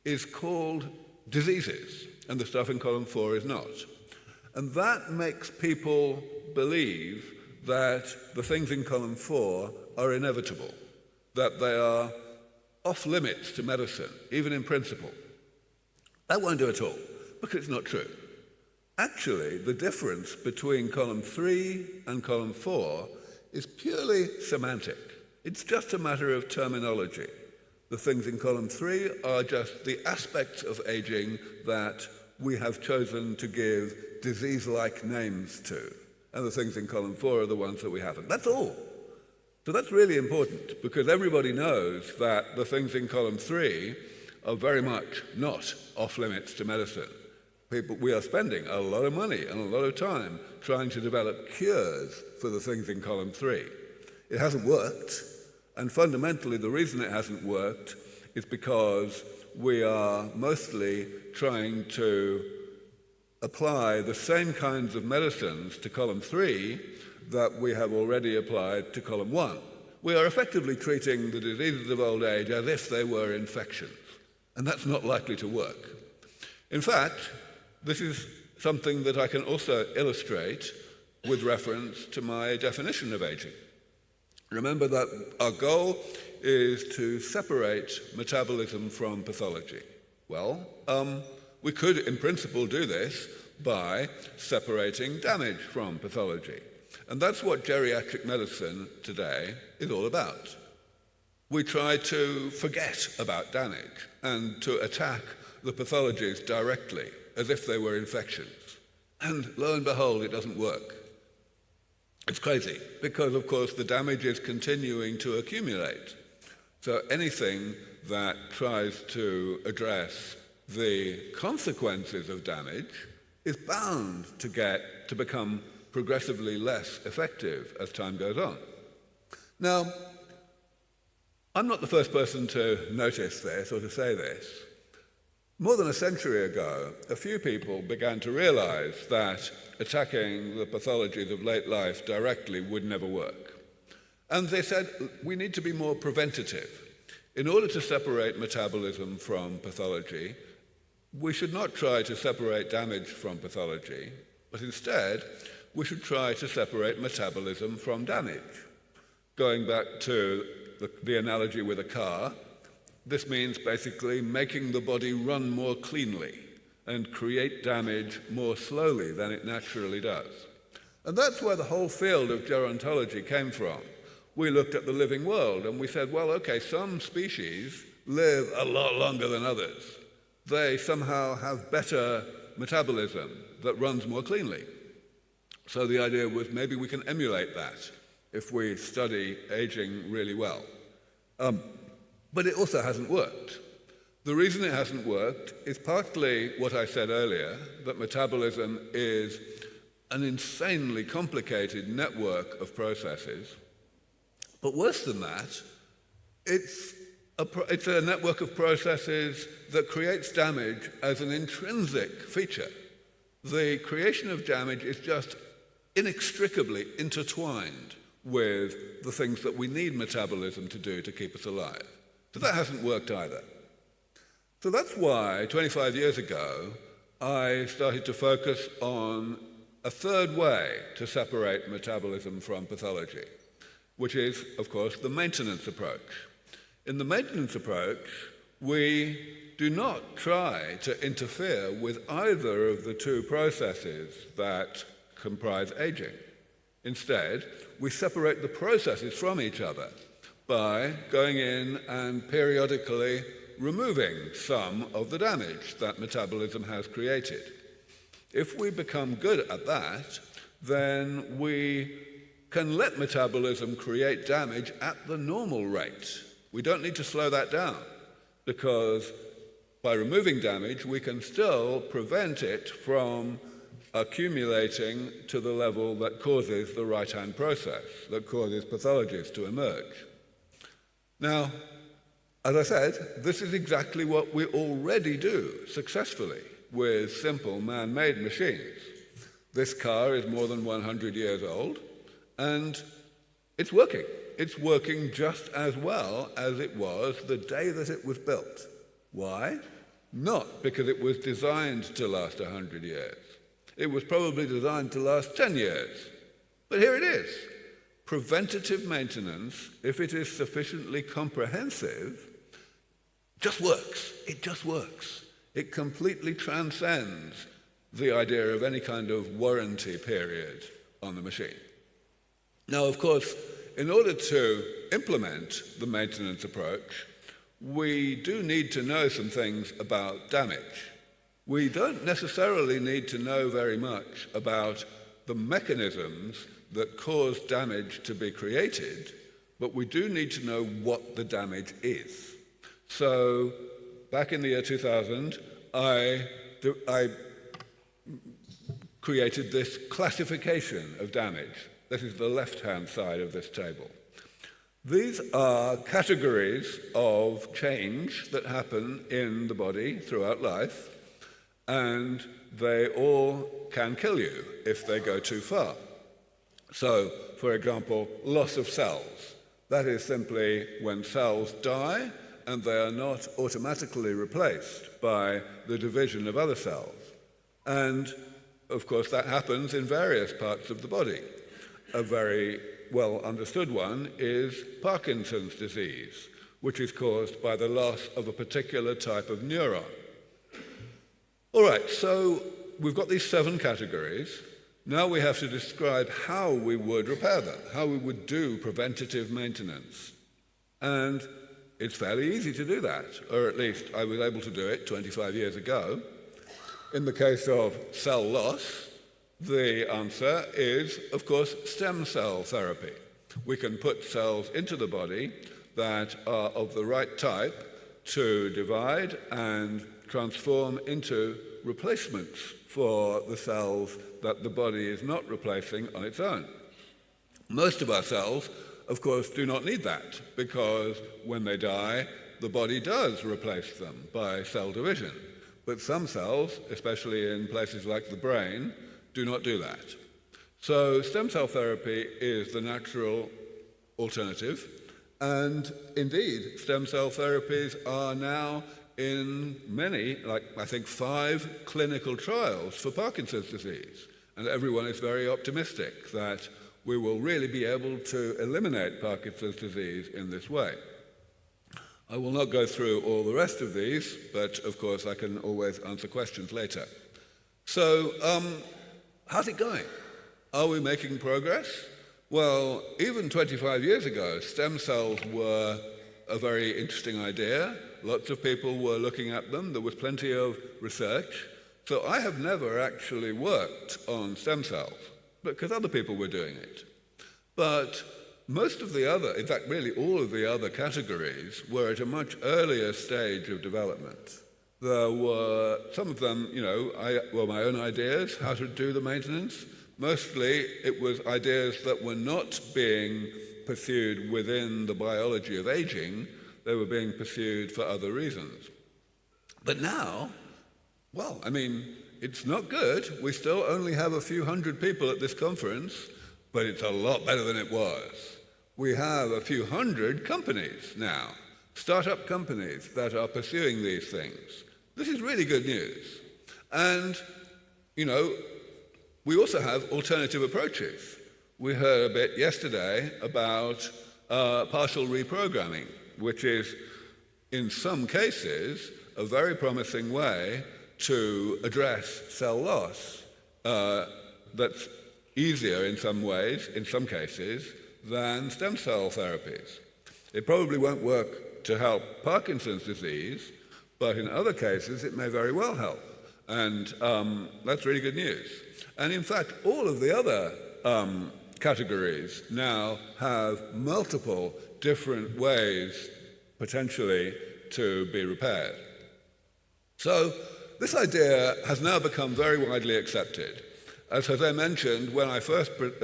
is called diseases, and the stuff in column 4 is not. And that makes people believe that the things in column 4 are inevitable, that they are off limits to medicine, even in principle. That won't do at all, because it's not true. Actually, the difference between column 3 and column 4 is purely semantic. It's just a matter of terminology. The things in column 3 are just the aspects of aging that we have chosen to give disease-like names to. And the things in column 4 are the ones that we haven't. That's all. So that's really important, because everybody knows that the things in column 3 are very much not off limits to medicine. We are spending a lot of money and a lot of time trying to develop cures for the things in column 3. It hasn't worked, and fundamentally the reason it hasn't worked is because we are mostly trying to apply the same kinds of medicines to column 3 that we have already applied to column 1. We are effectively treating the diseases of old age as if they were infections, and that's not likely to work. In fact, this is something that I can also illustrate with reference to my definition of aging. Remember that our goal is to separate metabolism from pathology. Well, we could, in principle, do this by separating damage from pathology. And that's what geriatric medicine today is all about. We try to forget about damage and to attack the pathologies directly, as if they were infections. And lo and behold, it doesn't work. It's crazy, because of course the damage is continuing to accumulate. So anything that tries to address the consequences of damage is bound to become progressively less effective as time goes on. Now, I'm not the first person to notice this or to say this. More than a century ago, a few people began to realize that attacking the pathologies of late life directly would never work. And they said, we need to be more preventative. In order to separate metabolism from pathology, we should not try to separate damage from pathology, but instead, we should try to separate metabolism from damage. Going back to the analogy with a car, this means basically making the body run more cleanly and create damage more slowly than it naturally does. And that's where the whole field of gerontology came from. We looked at the living world and we said, well, okay, some species live a lot longer than others. They somehow have better metabolism that runs more cleanly. So the idea was maybe we can emulate that if we study aging really well. But it also hasn't worked. The reason it hasn't worked is partly what I said earlier, that metabolism is an insanely complicated network of processes. But worse than that, it's a network of processes that creates damage as an intrinsic feature. The creation of damage is just inextricably intertwined with the things that we need metabolism to do to keep us alive. So that hasn't worked either. So that's why 25 years ago, I started to focus on a third way to separate metabolism from pathology, which is, of course, the maintenance approach. In the maintenance approach, we do not try to interfere with either of the two processes that comprise aging. Instead, we separate the processes from each other by going in and periodically removing some of the damage that metabolism has created. If we become good at that, then we can let metabolism create damage at the normal rate. We don't need to slow that down, because by removing damage, we can still prevent it from accumulating to the level that causes the right-hand process, that causes pathologies to emerge. Now, as I said, this is exactly what we already do successfully with simple man-made machines. This car is more than 100 years old, and it's working. It's working just as well as it was the day that it was built. Why? Not because it was designed to last 100 years. It was probably designed to last 10 years. But here it is. Preventative maintenance, if it is sufficiently comprehensive, just works. It just works. It completely transcends the idea of any kind of warranty period on the machine. Now, of course, in order to implement the maintenance approach, we do need to know some things about damage. We don't necessarily need to know very much about the mechanisms that cause damage to be created, but we do need to know what the damage is. So, back in the year 2000, I created this classification of damage. This is the left-hand side of this table. These are categories of change that happen in the body throughout life, and they all can kill you if they go too far. So, for example, loss of cells. That is simply when cells die and they are not automatically replaced by the division of other cells. And, of course, that happens in various parts of the body. A very well understood one is Parkinson's disease, which is caused by the loss of a particular type of neuron. All right, so we've got these 7 categories. Now we have to describe how we would repair them, how we would do preventative maintenance. And it's fairly easy to do that, or at least I was able to do it 25 years ago. In the case of cell loss, the answer is, of course, stem cell therapy. We can put cells into the body that are of the right type to divide and transform into replacements for the cells that the body is not replacing on its own. Most of our cells, of course, do not need that, because when they die, the body does replace them by cell division. But some cells, especially in places like the brain, do not do that. So stem cell therapy is the natural alternative, and indeed, stem cell therapies are now in many, like I think 5 clinical trials for Parkinson's disease. And everyone is very optimistic that we will really be able to eliminate Parkinson's disease in this way. I will not go through all the rest of these, but of course I can always answer questions later. So, how's it going? Are we making progress? Well, even 25 years ago, stem cells were a very interesting idea. Lots of people were looking at them. There was plenty of research. So I have never actually worked on stem cells, because other people were doing it. But most of the other, in fact, really all of the other categories were at a much earlier stage of development. There were, some of them, were my own ideas, how to do the maintenance. Mostly it was ideas that were not being pursued within the biology of aging, they were being pursued for other reasons. But now, well, I mean, it's not good. We still only have a few hundred people at this conference, but it's a lot better than it was. We have a few hundred companies now, startup companies that are pursuing these things. This is really good news. And, we also have alternative approaches. We heard a bit yesterday about partial reprogramming, which is, in some cases, a very promising way to address cell loss that's easier in some ways, in some cases, than stem cell therapies. It probably won't work to help Parkinson's disease, but in other cases it may very well help. And that's really good news. And in fact, all of the other categories now have multiple different ways, potentially, to be repaired. So this idea has now become very widely accepted. As I mentioned, when I first put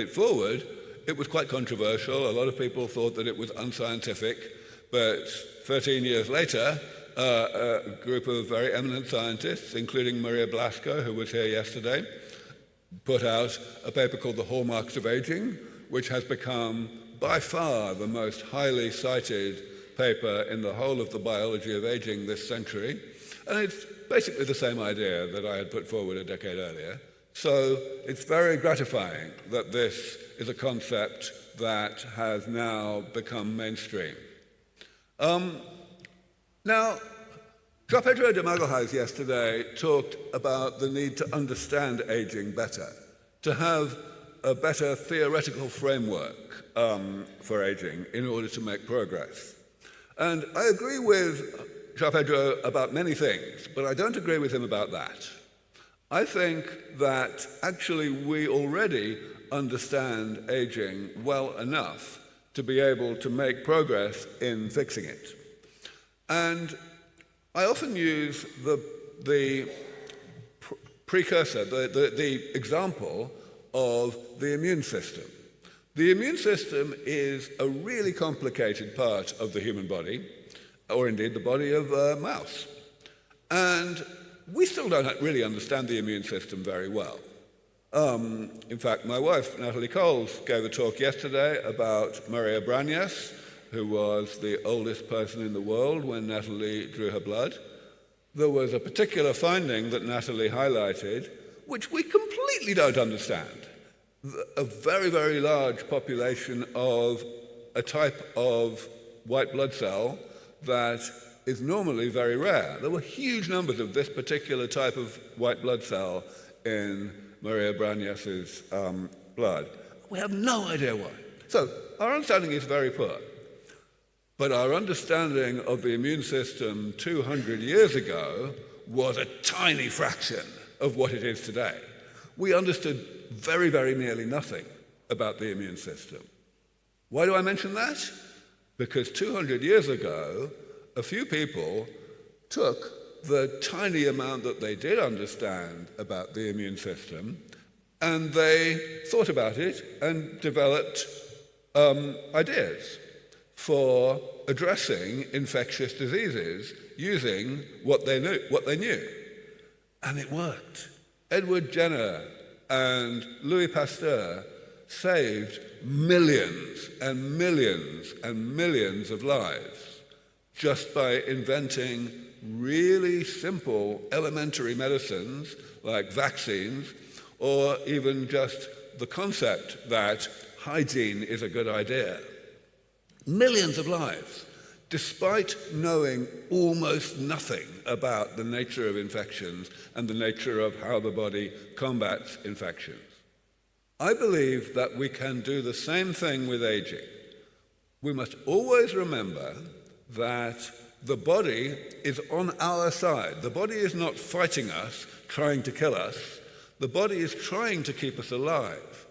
it forward, it was quite controversial. A lot of people thought that it was unscientific, but 13 years later, a group of very eminent scientists, including Maria Blasco, who was here yesterday, put out a paper called The Hallmarks of Aging, which has become by far the most highly cited paper in the whole of the biology of aging this century. And it's basically the same idea that I had put forward a decade earlier. So it's very gratifying that this is a concept that has now become mainstream. Now, João Pedro de Magalhães yesterday talked about the need to understand aging better, to have a better theoretical framework for aging in order to make progress. And I agree with João Pedro about many things, but I don't agree with him about that. I think that actually we already understand aging well enough to be able to make progress in fixing it. And I often use the precursor, the example of the immune system. The immune system is a really complicated part of the human body, or indeed the body of a mouse. And we still don't really understand the immune system very well. In fact, my wife, Natalie Coles, gave a talk yesterday about Maria Brañas, who was the oldest person in the world when Natalie drew her blood. There was a particular finding that Natalie highlighted, which we completely don't understand. A very, very large population of a type of white blood cell that is normally very rare. There were huge numbers of this particular type of white blood cell in Maria Brañas's blood. We have no idea why. So our understanding is very poor. But our understanding of the immune system 200 years ago was a tiny fraction of what it is today. We understood very, very nearly nothing about the immune system. Why do I mention that? Because 200 years ago, a few people took the tiny amount that they did understand about the immune system, and they thought about it and developed ideas for addressing infectious diseases using what they knew. And it worked. Edward Jenner and Louis Pasteur saved millions and millions and millions of lives just by inventing really simple elementary medicines like vaccines, or even just the concept that hygiene is a good idea. Millions of lives, despite knowing almost nothing about the nature of infections and the nature of how the body combats infections. I believe that we can do the same thing with aging. We must always remember that the body is on our side. The body is not fighting us, trying to kill us. The body is trying to keep us alive.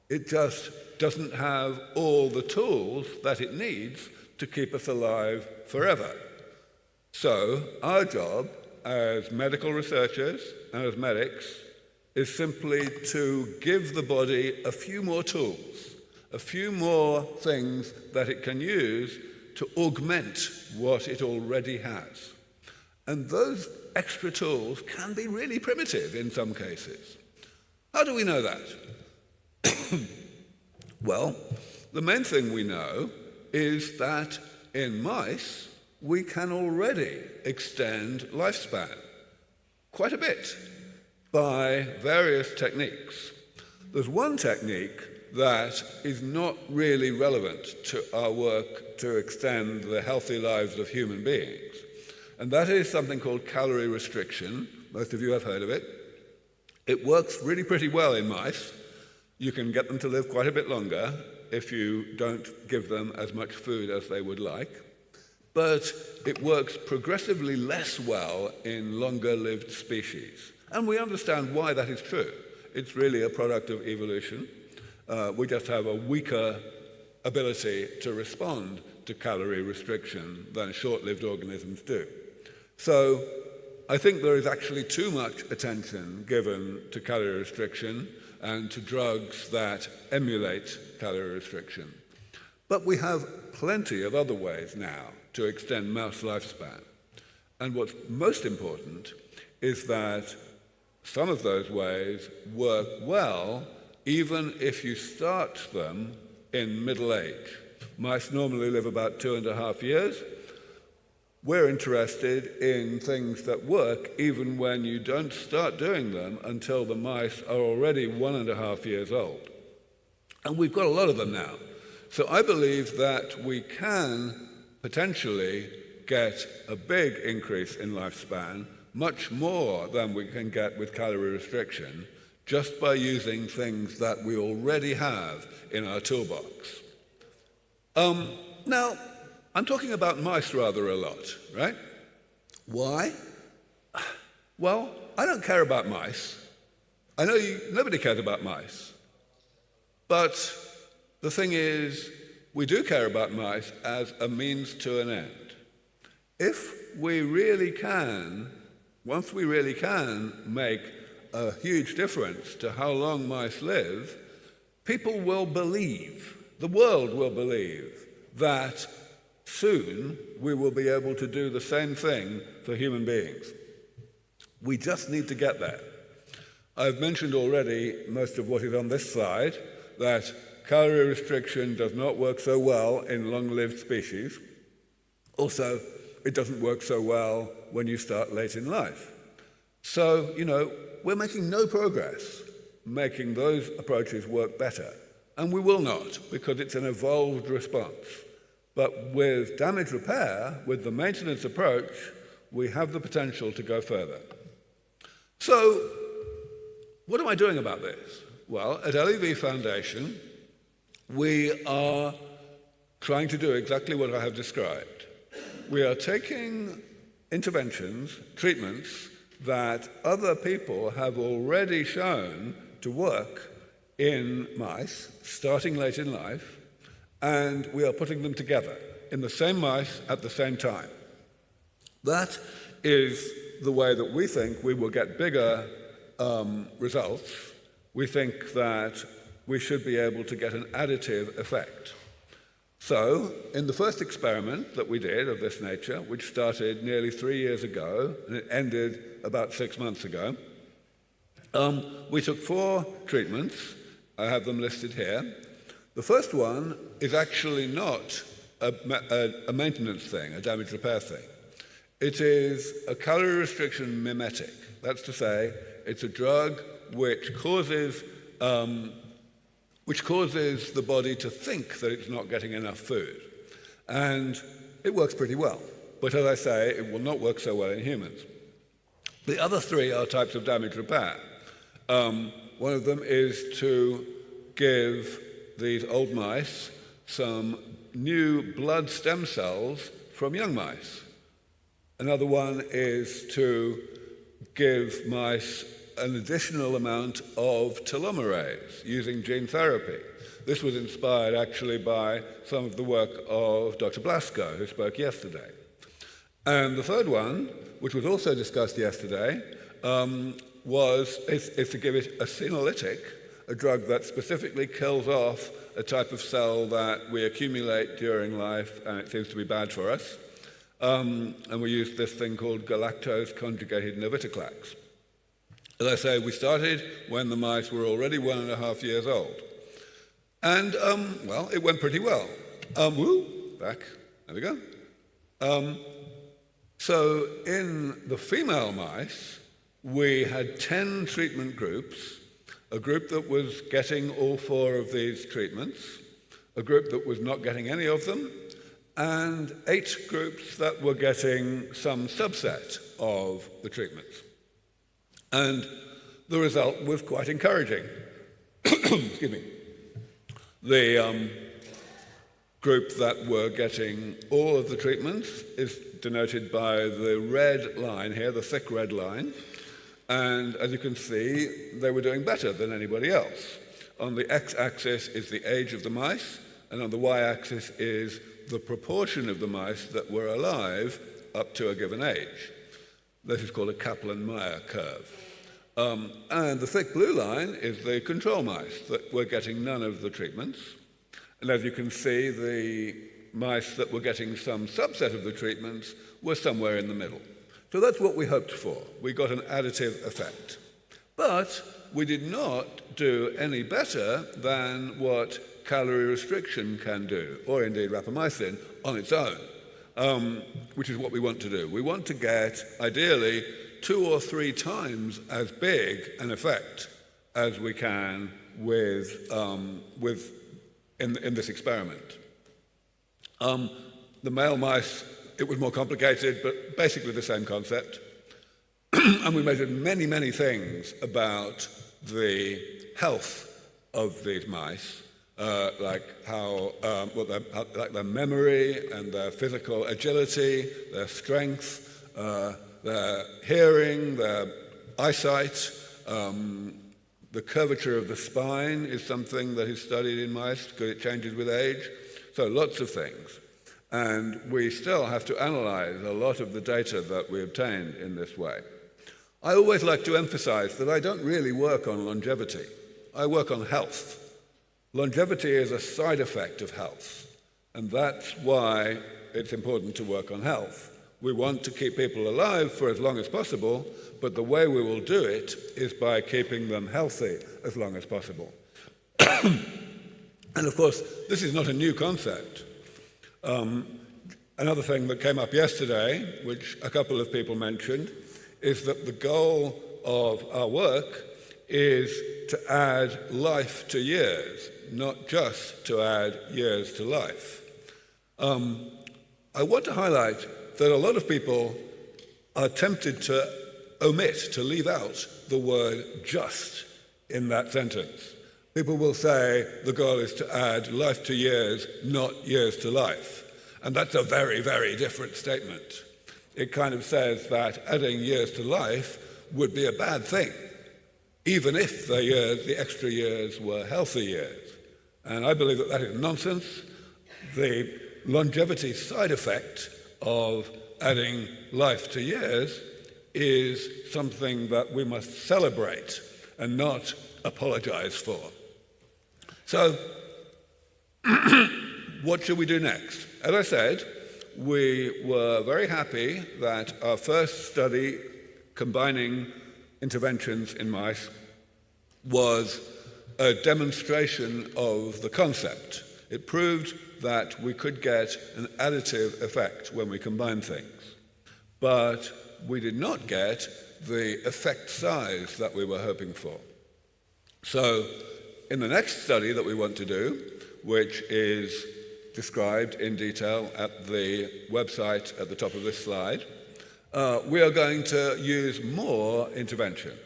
It just doesn't have all the tools that it needs to keep us alive forever. So our job as medical researchers and as medics is simply to give the body a few more tools, a few more things that it can use to augment what it already has. And those extra tools can be really primitive in some cases. How do we know that? Well, the main thing we know is that in mice, we can already extend lifespan quite a bit by various techniques. There's one technique that is not really relevant to our work to extend the healthy lives of human beings, and that is something called calorie restriction. Most of you have heard of it. It works really pretty well in mice. You can get them to live quite a bit longer if you don't give them as much food as they would like. But it works progressively less well in longer-lived species. And we understand why that is true. It's really a product of evolution. We just have a weaker ability to respond to calorie restriction than short-lived organisms do. So I think there is actually too much attention given to calorie restriction and to drugs that emulate calorie restriction. But we have plenty of other ways now to extend mouse lifespan. And what's most important is that some of those ways work well even if you start them in middle age. Mice normally live about 2.5 years. We're interested in things that work even when you don't start doing them until the mice are already 1.5 years old. And we've got a lot of them now. So I believe that we can potentially get a big increase in lifespan, much more than we can get with calorie restriction, just by using things that we already have in our toolbox. Now, I'm talking about mice rather a lot, right? Why? Well, I don't care about mice. I know nobody cares about mice. But the thing is, we do care about mice as a means to an end. If we really can, once we really can make a huge difference to how long mice live, people will believe, the world will believe, that soon we will be able to do the same thing for human beings. We just need to get there. I've mentioned already most of what is on this slide, that calorie restriction does not work so well in long-lived species. Also, it doesn't work so well when you start late in life. So, we're making no progress making those approaches work better. And we will not, because it's an evolved response. But with damage repair, with the maintenance approach, we have the potential to go further. So, what am I doing about this? Well, at LEV Foundation, we are trying to do exactly what I have described. We are taking interventions, treatments, that other people have already shown to work in mice, starting late in life, and we are putting them together in the same mice at the same time. That is the way that we think we will get bigger results. We think that we should be able to get an additive effect. So, in the first experiment that we did of this nature, which started nearly 3 years ago, and it ended about 6 months ago, we took 4 treatments. I have them listed here. The first one is actually not a maintenance thing, a damage repair thing. It is a calorie restriction mimetic. That's to say, it's a drug which causes the body to think that it's not getting enough food. And it works pretty well. But as I say, it will not work so well in humans. The other 3 are types of damage repair. One of them is to give these old mice some new blood stem cells from young mice. Another one is to give mice an additional amount of telomerase using gene therapy. This was inspired actually by some of the work of Dr. Blasco, who spoke yesterday. And the third one, which was also discussed yesterday, is to give it a senolytic, a drug that specifically kills off a type of cell that we accumulate during life, and it seems to be bad for us. And we used this thing called galactose conjugated navitoclax. As I say, we started when the mice were already 1.5 years old. And, well, it went pretty well. Back. There we go. So in the female mice, we had 10 treatment groups, a group that was getting all 4 of these treatments, a group that was not getting any of them, and 8 groups that were getting some subset of the treatments. And the result was quite encouraging. Excuse me. The group that were getting all of the treatments is denoted by the red line here, the thick red line. And as you can see, they were doing better than anybody else. On the x-axis is the age of the mice, and on the y-axis is the proportion of the mice that were alive up to a given age. This is called a Kaplan-Meier curve. And the thick blue line is the control mice that were getting none of the treatments. And as you can see, the mice that were getting some subset of the treatments were somewhere in the middle. So that's what we hoped for. We got an additive effect. But we did not do any better than what calorie restriction can do, or indeed rapamycin on its own, which is what we want to do. We want to get, ideally, 2 or 3 times as big an effect as we can in this experiment. The male mice, it was more complicated, but basically the same concept. And we measured many, many things about the health of these mice, like their memory and their physical agility, their strength, their hearing, their eyesight. The curvature of the spine is something that is studied in mice because it changes with age. So lots of things. And we still have to analyze a lot of the data that we obtained in this way. I always like to emphasize that I don't really work on longevity. I work on health. Longevity is a side effect of health. And that's why it's important to work on health. We want to keep people alive for as long as possible, but the way we will do it is by keeping them healthy as long as possible. And of course, this is not a new concept. Another thing that came up yesterday, which a couple of people mentioned, is that the goal of our work is to add life to years, not just to add years to life. I want to highlight that a lot of people are tempted to omit, to leave out the word just in that sentence. People will say the goal is to add life to years, not years to life. And that's a very, very different statement. It kind of says that adding years to life would be a bad thing, even if the extra years were healthy years. And I believe that that is nonsense. The longevity side effect of adding life to years is something that we must celebrate and not apologize for. So, what should we do next? As I said, we were very happy that our first study combining interventions in mice was a demonstration of the concept. It proved that we could get an additive effect when we combine things. But we did not get the effect size that we were hoping for. So, in the next study that we want to do, which is described in detail at the website at the top of this slide, we are going to use more interventions.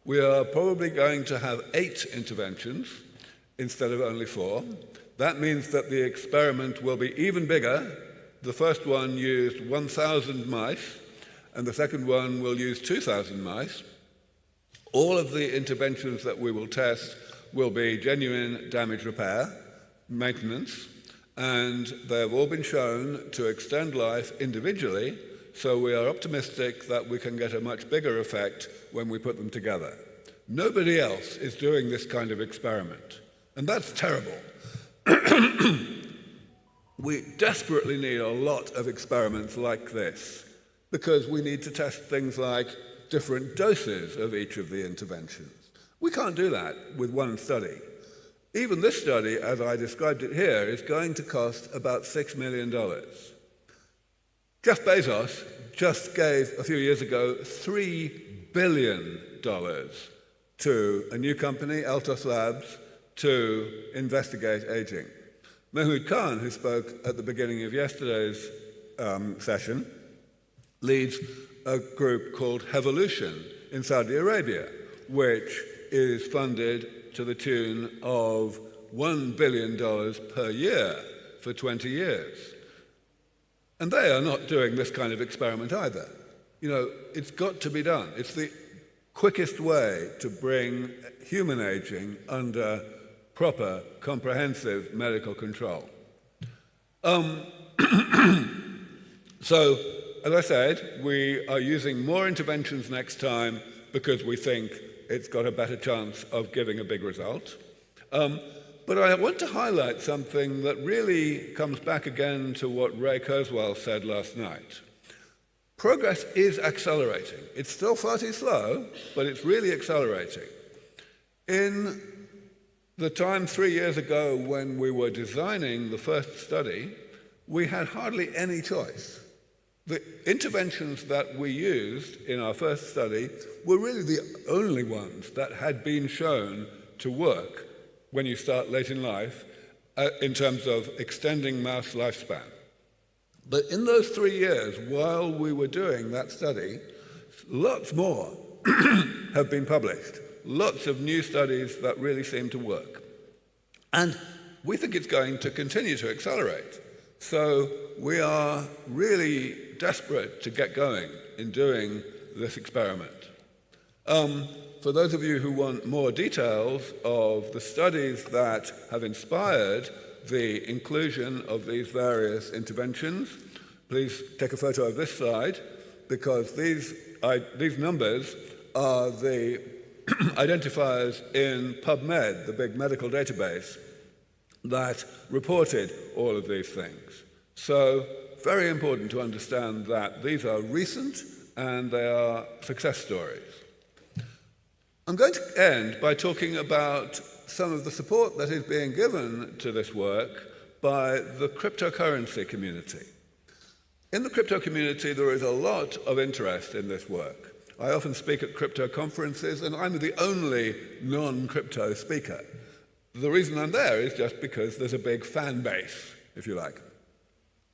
We are probably going to have 8 interventions instead of only 4. That means that the experiment will be even bigger. The first one used 1,000 mice, and the second one will use 2,000 mice. All of the interventions that we will test will be genuine damage repair, maintenance, and they have all been shown to extend life individually, so we are optimistic that we can get a much bigger effect when we put them together. Nobody else is doing this kind of experiment, and that's terrible. We desperately need a lot of experiments like this, because we need to test things like different doses of each of the interventions. We can't do that with one study. Even this study, as I described it here, is going to cost about $6 million. Jeff Bezos just gave, a few years ago, $3 billion to a new company, Altos Labs, to investigate aging. Mahmoud Khan, who spoke at the beginning of yesterday's session, leads a group called Hevolution in Saudi Arabia, which is funded to the tune of $1 billion per year for 20 years. And they are not doing this kind of experiment either. You know, it's got to be done. It's the quickest way to bring human aging under proper, comprehensive medical control. So, as I said, we are using more interventions next time because we think it's got a better chance of giving a big result. But I want to highlight something that really comes back again to what Ray Kurzweil said last night. Progress is accelerating. It's still far too slow, but it's really accelerating. In the time 3 years ago when we were designing the first study, we had hardly any choice. The interventions that we used in our first study were really the only ones that had been shown to work when you start late in life in terms of extending mouse lifespan. But in those 3 years, while we were doing that study, lots more have been published. Lots of new studies that really seem to work. And we think it's going to continue to accelerate. So we are really desperate to get going in doing this experiment. For those of you who want more details of the studies that have inspired the inclusion of these various interventions, please take a photo of this slide, because these numbers are the identifiers in PubMed, the big medical database, that reported all of these things. So, very important to understand that these are recent and they are success stories. I'm going to end by talking about some of the support that is being given to this work by the cryptocurrency community. In the crypto community, there is a lot of interest in this work. I often speak at crypto conferences, and I'm the only non-crypto speaker. The reason I'm there is just because there's a big fan base, if you like.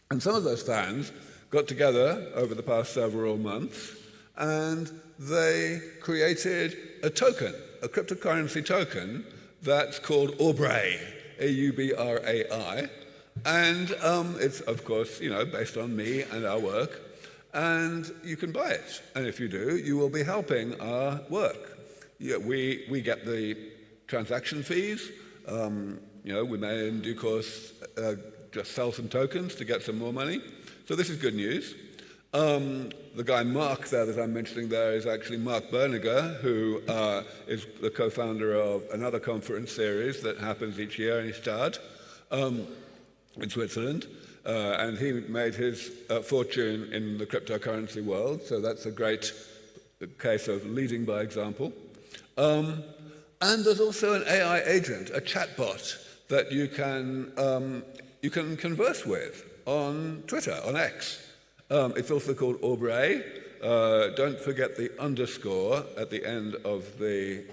And some of those fans got together over the past several months, and they created a token, a cryptocurrency token that's called Aubrey, A-U-B-R-A-I, and it's, of course, based on me and our work. and you can buy it. And if you do, you will be helping our work. Yeah, we get the transaction fees. We may in due course just sell some tokens to get some more money. So this is good news. The guy Mark there that I'm mentioning there is actually Mark Berniger, who is the co-founder of another conference series that happens each year in Stad in Switzerland. And he made his fortune in the cryptocurrency world, so that's a great case of leading by example. And there's also an AI agent, a chatbot, that you can converse with on Twitter, on X. It's also called Aubrey. Don't forget the underscore at the end of the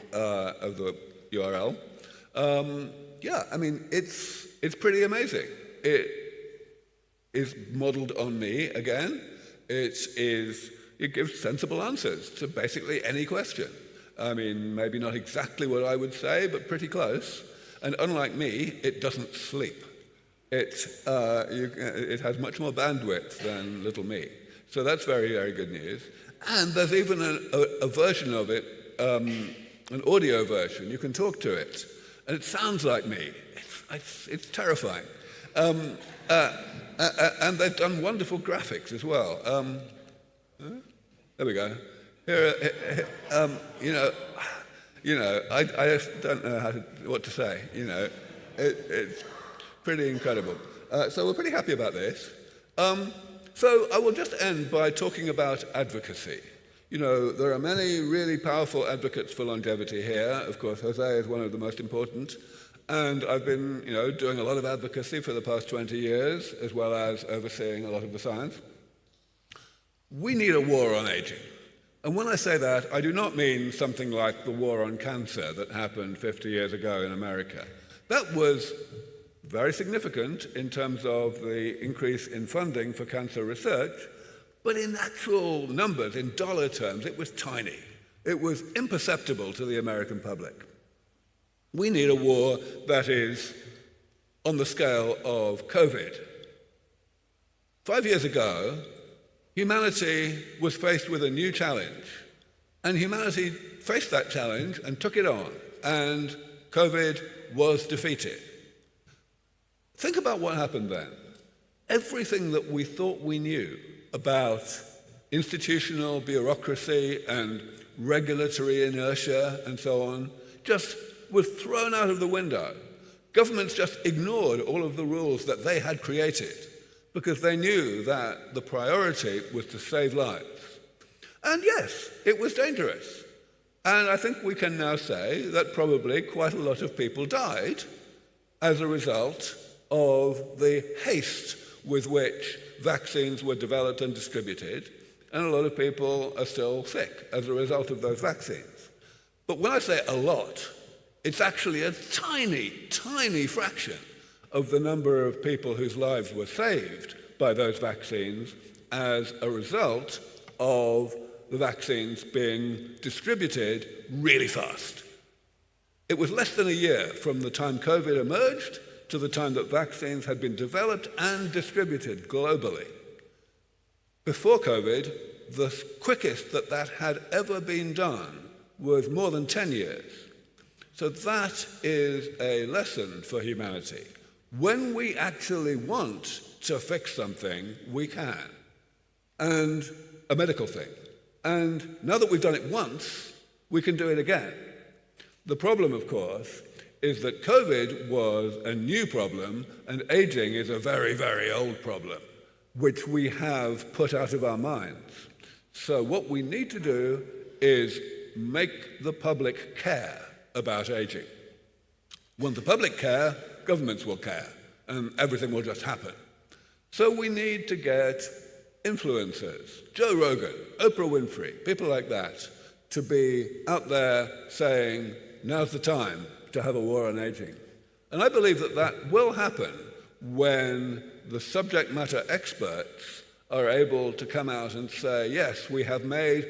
URL. It's pretty amazing. It is modeled on me again. It gives sensible answers to basically any question. I mean, maybe not exactly what I would say, but pretty close. And unlike me, it doesn't sleep. It has much more bandwidth than little me. So that's very, very good news. And there's even a version of it, an audio version. You can talk to it. And it sounds like me. It's terrifying. And they've done wonderful graphics as well. There we go. I just don't know what to say. It's pretty incredible. So we're pretty happy about this. So I will just end by talking about advocacy. There are many really powerful advocates for longevity here. Of course, Jose is one of the most important. And I've been, doing a lot of advocacy for the past 20 years, as well as overseeing a lot of the science. We need a war on aging. And when I say that, I do not mean something like the war on cancer that happened 50 years ago in America. That was very significant in terms of the increase in funding for cancer research, but in actual numbers, in dollar terms, it was tiny. It was imperceptible to the American public. We need a war that is on the scale of COVID. 5 years ago, humanity was faced with a new challenge, and humanity faced that challenge and took it on, and COVID was defeated. Think about what happened then. Everything that we thought we knew about institutional bureaucracy and regulatory inertia and so on just was thrown out of the window. Governments just ignored all of the rules that they had created because they knew that the priority was to save lives. And yes, it was dangerous. And I think we can now say that probably quite a lot of people died as a result of the haste with which vaccines were developed and distributed, and a lot of people are still sick as a result of those vaccines. But when I say a lot, it's actually a tiny, tiny fraction of the number of people whose lives were saved by those vaccines as a result of the vaccines being distributed really fast. It was less than a year from the time COVID emerged to the time that vaccines had been developed and distributed globally. Before COVID, the quickest that had ever been done was more than 10 years. So that is a lesson for humanity. When we actually want to fix something, we can. And a medical thing. And now that we've done it once, we can do it again. The problem, of course, is that COVID was a new problem and aging is a very, very old problem, which we have put out of our minds. So what we need to do is make the public care about aging. When the public care, governments will care, and everything will just happen. So we need to get influencers, Joe Rogan, Oprah Winfrey, people like that, to be out there saying, now's the time to have a war on aging. And I believe that that will happen when the subject matter experts are able to come out and say, yes, we have made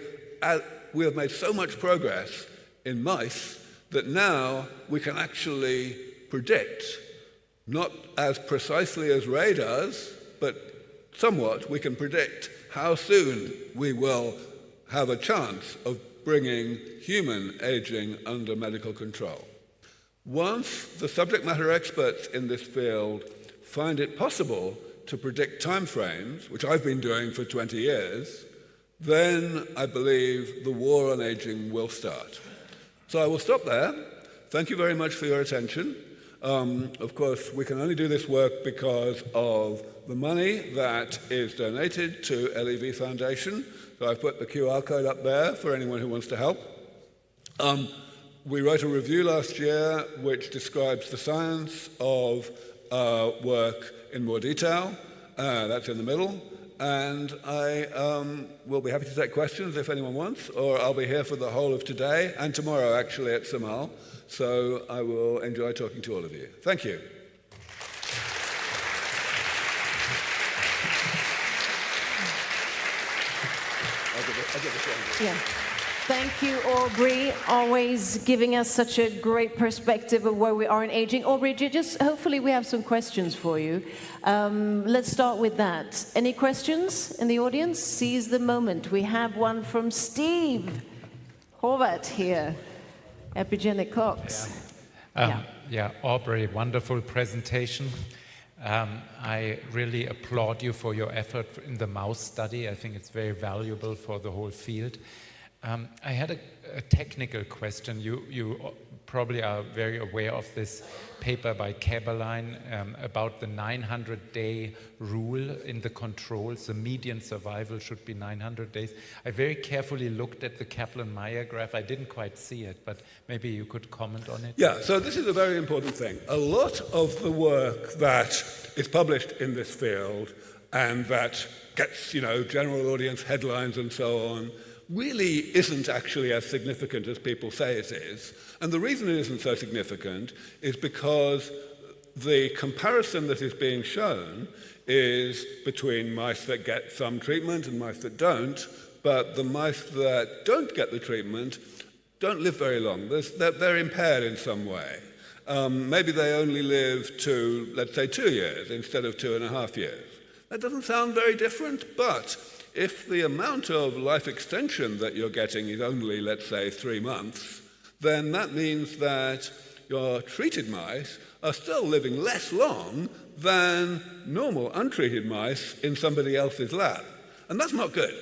so much progress in mice that now we can actually predict, not as precisely as Ray does, but somewhat we can predict how soon we will have a chance of bringing human aging under medical control. Once the subject matter experts in this field find it possible to predict timeframes, which I've been doing for 20 years, then I believe the war on aging will start. So I will stop there. Thank you very much for your attention. Of course, we can only do this work because of the money that is donated to LEV Foundation. So I've put the QR code up there for anyone who wants to help. We wrote a review last year which describes the science of work in more detail. That's in the middle. And I will be happy to take questions if anyone wants, or I'll be here for the whole of today and tomorrow, actually, at Samal. So I will enjoy talking to all of you. Thank you. Yeah. Thank you, Aubrey, always giving us such a great perspective of where we are in aging. Aubrey, just hopefully we have some questions for you. Let's start with that. Any questions in the audience? Seize the moment. We have one from Steve Horvath here, Epigenic Cox. Yeah, Aubrey, wonderful presentation. I really applaud you for your effort in the mouse study. I think it's very valuable for the whole field. I had a technical question. You probably are very aware of this paper by Kaberlein about the 900-day rule in the controls. The median survival should be 900 days. I very carefully looked at the Kaplan-Meier graph. I didn't quite see it, but maybe you could comment on it. Yeah, so this is a very important thing. A lot of the work that is published in this field and that gets, general audience headlines and so on, really isn't actually as significant as people say it is. And the reason it isn't so significant is because the comparison that is being shown is between mice that get some treatment and mice that don't, but the mice that don't get the treatment don't live very long. They're impaired in some way. Maybe they only live to, let's say, 2 years instead of 2.5 years. That doesn't sound very different, but if the amount of life extension that you're getting is only, let's say, 3 months, then that means that your treated mice are still living less long than normal untreated mice in somebody else's lab. And that's not good.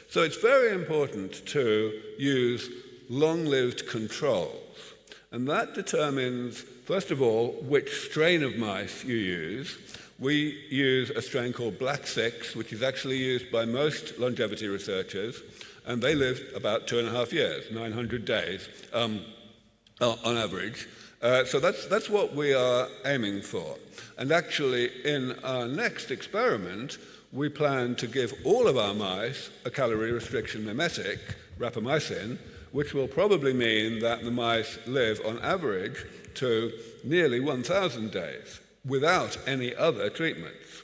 So it's very important to use long-lived controls. And that determines, first of all, which strain of mice you use. We use a strain called Black 6, which is actually used by most longevity researchers, and they live about 2.5 years, 900 days on average. So that's what we are aiming for. And actually, in our next experiment, we plan to give all of our mice a calorie restriction mimetic, rapamycin, which will probably mean that the mice live on average to nearly 1,000 days without any other treatments.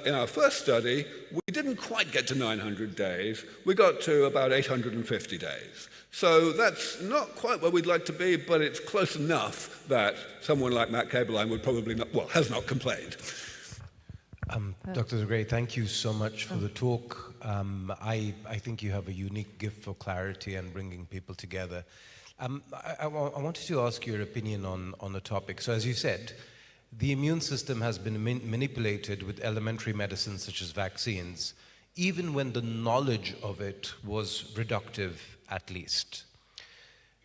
In our first study, we didn't quite get to 900 days. We got to about 850 days. So that's not quite where we'd like to be, but it's close enough that someone like Matt Kaberlein would probably not, well, has not complained. Dr. de Grey, thank you so much for the talk. I think you have a unique gift for clarity and bringing people together. I wanted to ask your opinion on the topic. So as you said, the immune system has been manipulated with elementary medicines such as vaccines, even when the knowledge of it was reductive at least.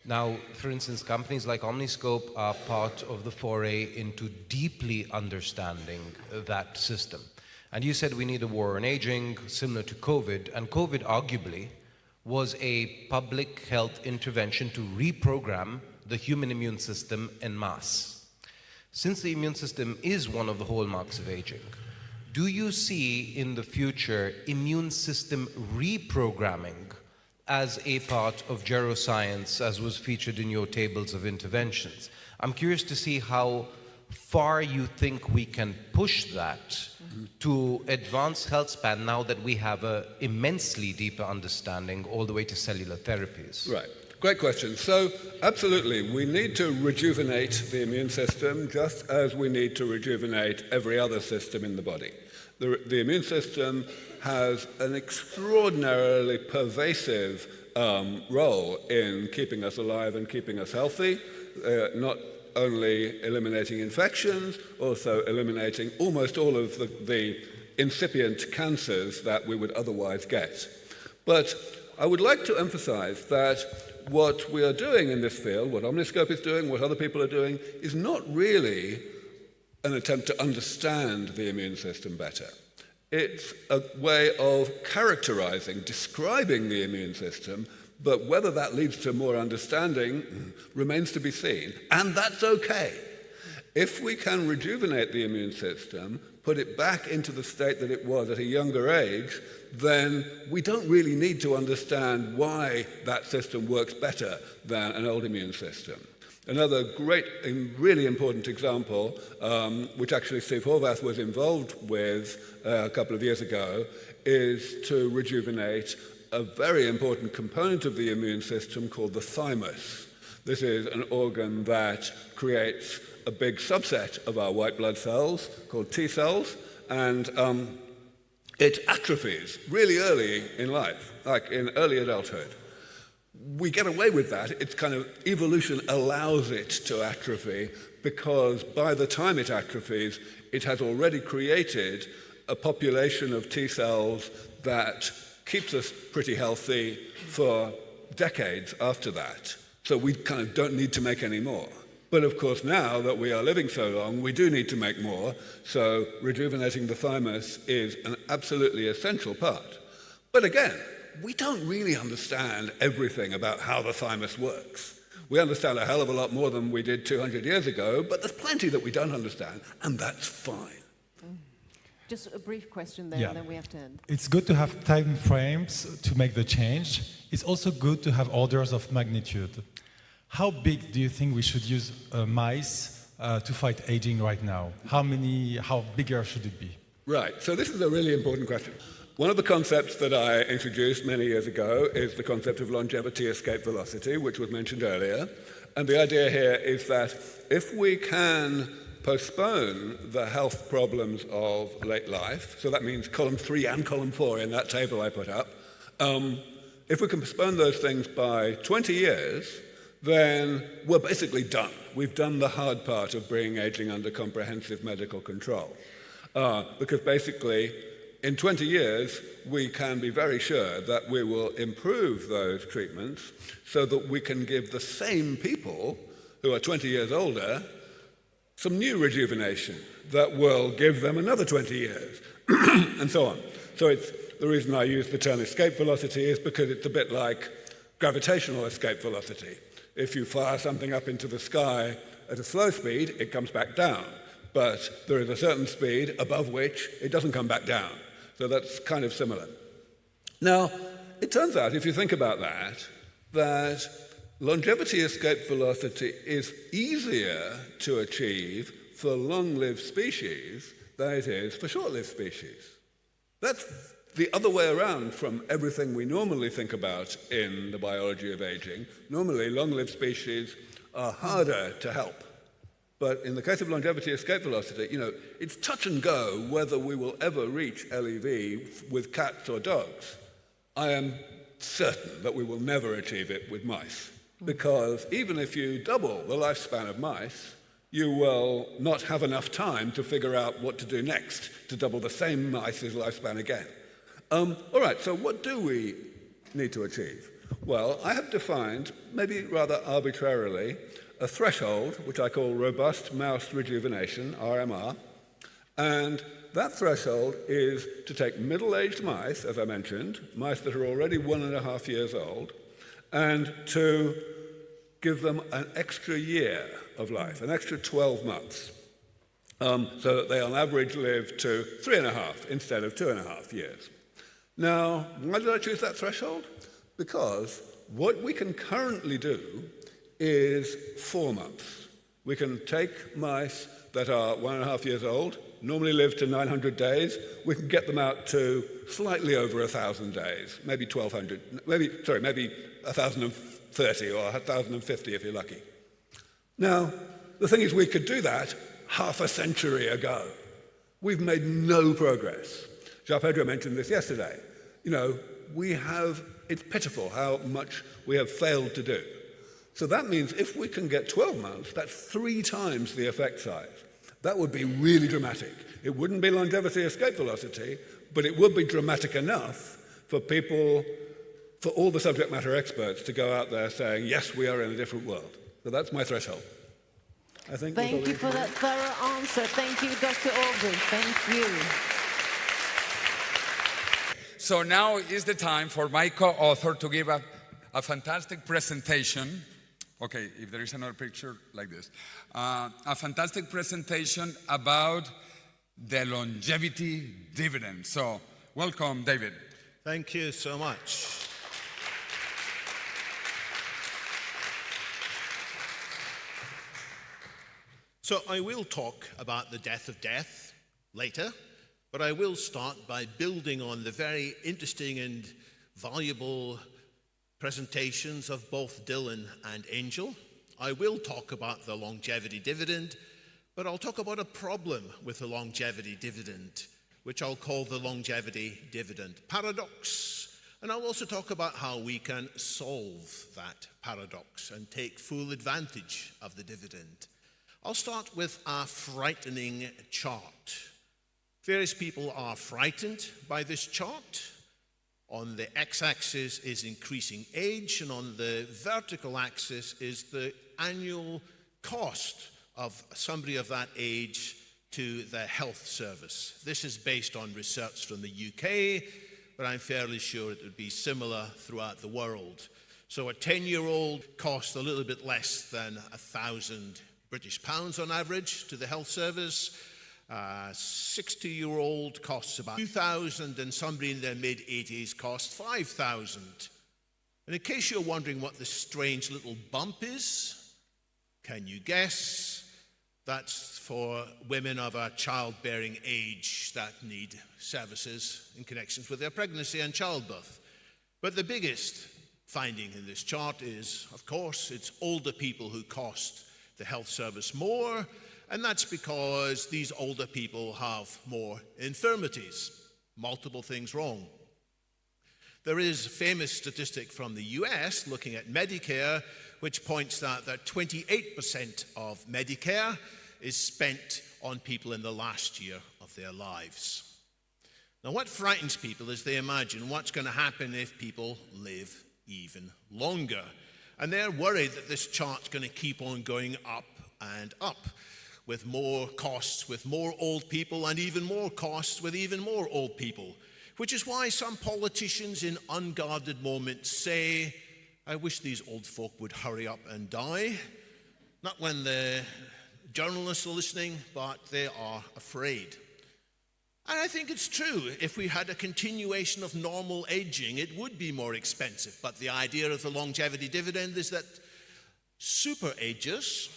Now, for instance, companies like Omniscope are part of the foray into deeply understanding that system. And you said we need a war on aging, similar to COVID, and COVID arguably was a public health intervention to reprogram the human immune system en masse. Since the immune system is one of the hallmarks of aging, do you see in the future immune system reprogramming as a part of geroscience, as was featured in your tables of interventions? I'm curious to see how far you think we can push that to advance health span now that we have an immensely deeper understanding all the way to cellular therapies. Right. Great question. So, absolutely, we need to rejuvenate the immune system just as we need to rejuvenate every other system in the body. The immune system has an extraordinarily pervasive role in keeping us alive and keeping us healthy, not only eliminating infections, also eliminating almost all of the incipient cancers that we would otherwise get. But I would like to emphasize that what we are doing in this field, what Omniscope is doing, what other people are doing, is not really an attempt to understand the immune system better. It's a way of characterizing, describing the immune system, but whether that leads to more understanding remains to be seen, and that's okay. If we can rejuvenate the immune system, put it back into the state that it was at a younger age, then we don't really need to understand why that system works better than an old immune system. Another great and really important example, which actually Steve Horvath was involved with a couple of years ago, is to rejuvenate a very important component of the immune system called the thymus. This is an organ that creates a big subset of our white blood cells called T cells, and it atrophies really early in life, like in early adulthood. We get away with that. It's kind of evolution allows it to atrophy because by the time it atrophies, it has already created a population of T cells that keeps us pretty healthy for decades after that. So we kind of don't need to make any more. But of course, now that we are living so long, we do need to make more. So rejuvenating the thymus is an absolutely essential part. But again, we don't really understand everything about how the thymus works. We understand a hell of a lot more than we did 200 years ago, but there's plenty that we don't understand, and that's fine. Just a brief question there, and then we have to end. It's good to have time frames to make the change. It's also good to have orders of magnitude. How big do you think we should use mice to fight aging right now? How bigger should it be? Right, so this is a really important question. One of the concepts that I introduced many years ago is the concept of longevity escape velocity, which was mentioned earlier. And the idea here is that if we can postpone the health problems of late life, so that means column 3 and column 4 in that table I put up, if we can postpone those things by 20 years, then we're basically done. We've done the hard part of bringing aging under comprehensive medical control. Because basically, in 20 years, we can be very sure that we will improve those treatments so that we can give the same people who are 20 years older some new rejuvenation that will give them another 20 years, and so on. So it's the reason I use the term escape velocity is because it's a bit like gravitational escape velocity. If you fire something up into the sky at a slow speed, it comes back down. But there is a certain speed above which it doesn't come back down. So that's kind of similar. Now, it turns out, if you think about that longevity escape velocity is easier to achieve for long-lived species than it is for short-lived species. That's the other way around from everything we normally think about in the biology of aging. Normally, long-lived species are harder to help. But in the case of longevity escape velocity, it's touch and go whether we will ever reach LEV with cats or dogs. I am certain that we will never achieve it with mice, because even if you double the lifespan of mice, you will not have enough time to figure out what to do next to double the same mice's lifespan again. All right, so what do we need to achieve? Well, I have defined, maybe rather arbitrarily, a threshold, which I call Robust Mouse Rejuvenation, RMR, and that threshold is to take middle-aged mice, as I mentioned, mice that are already 1.5 years old, and to give them an extra year of life, an extra 12 months, so that they on average live to 3.5 instead of 2.5 years. Now, why did I choose that threshold? Because what we can currently do is 4 months. We can take mice that are 1.5 years old, normally live to 900 days, we can get them out to slightly over 1,000 days, maybe 1,200, maybe 1,030 or 1,050 if you're lucky. Now, the thing is, we could do that half a century ago. We've made no progress. Jean Pedro mentioned this yesterday. You know, it's pitiful how much we have failed to do. So that means if we can get 12 months, that's 3 times the effect size. That would be really dramatic. It wouldn't be longevity escape velocity, but it would be dramatic enough for people, for all the subject matter experts to go out there saying, yes, we are in a different world. So that's my threshold. I think. Thank you for that thorough answer. Thank you, Dr. Aubrey. Thank you. So now is the time for my co-author to give a fantastic presentation. Okay, if there is another picture like this. A fantastic presentation about the longevity dividend. So, welcome, David. Thank you so much. So I will talk about the death of death later, but I will start by building on the very interesting and valuable presentations of both Dylan and Angel. I will talk about the longevity dividend, but I'll talk about a problem with the longevity dividend, which I'll call the longevity dividend paradox. And I'll also talk about how we can solve that paradox and take full advantage of the dividend. I'll start with a frightening chart. Various people are frightened by this chart. On the x-axis is increasing age, and on the vertical axis is the annual cost of somebody of that age to the health service. This is based on research from the UK, but I'm fairly sure it would be similar throughout the world. So a 10-year-old costs a little bit less than 1,000 British pounds on average to the health service. 60-year-old costs about 2,000, and somebody in their mid-80s costs 5,000. And in case you're wondering what this strange little bump is, can you guess? That's for women of a childbearing age that need services in connections with their pregnancy and childbirth. But the biggest finding in this chart is, of course, it's older people who cost the health service more, and that's because these older people have more infirmities, multiple things wrong. There is a famous statistic from the US looking at Medicare, which points out that 28% of Medicare is spent on people in the last year of their lives. Now, what frightens people is they imagine what's going to happen if people live even longer. And they're worried that this chart's going to keep on going up and up, with more costs with more old people and even more costs with even more old people, which is why some politicians in unguarded moments say, I wish these old folk would hurry up and die. Not when the journalists are listening, but they are afraid. And I think it's true. If we had a continuation of normal aging, it would be more expensive. But the idea of the longevity dividend is that super agers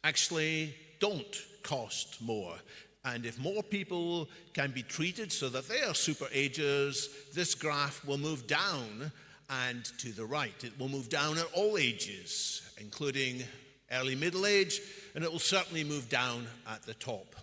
actually don't cost more. And if more people can be treated so that they are super agers, this graph will move down and to the right. It will move down at all ages, including early middle age, and it will certainly move down at the top.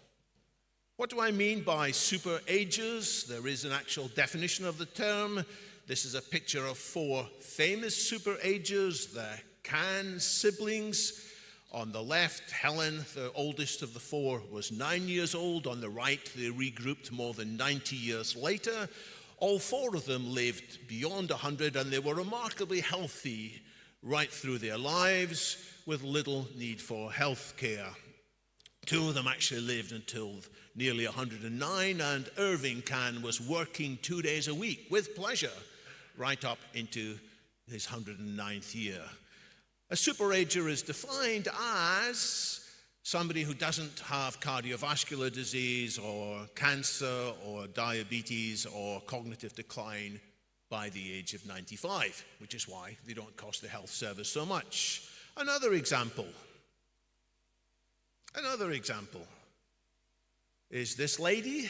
What do I mean by super agers? There is an actual definition of the term. This is a picture of 4 famous super agers, the Can siblings. On the left, Helen, the oldest of the 4, was 9 years old. On the right, they regrouped more than 90 years later. All 4 of them lived beyond 100, and they were remarkably healthy right through their lives with little need for health care. 2 of them actually lived until nearly 109, and Irving Can was working 2 days a week with pleasure right up into his 109th year. A superager is defined as somebody who doesn't have cardiovascular disease or cancer or diabetes or cognitive decline by the age of 95, which is why they don't cost the health service so much. Another example is this lady.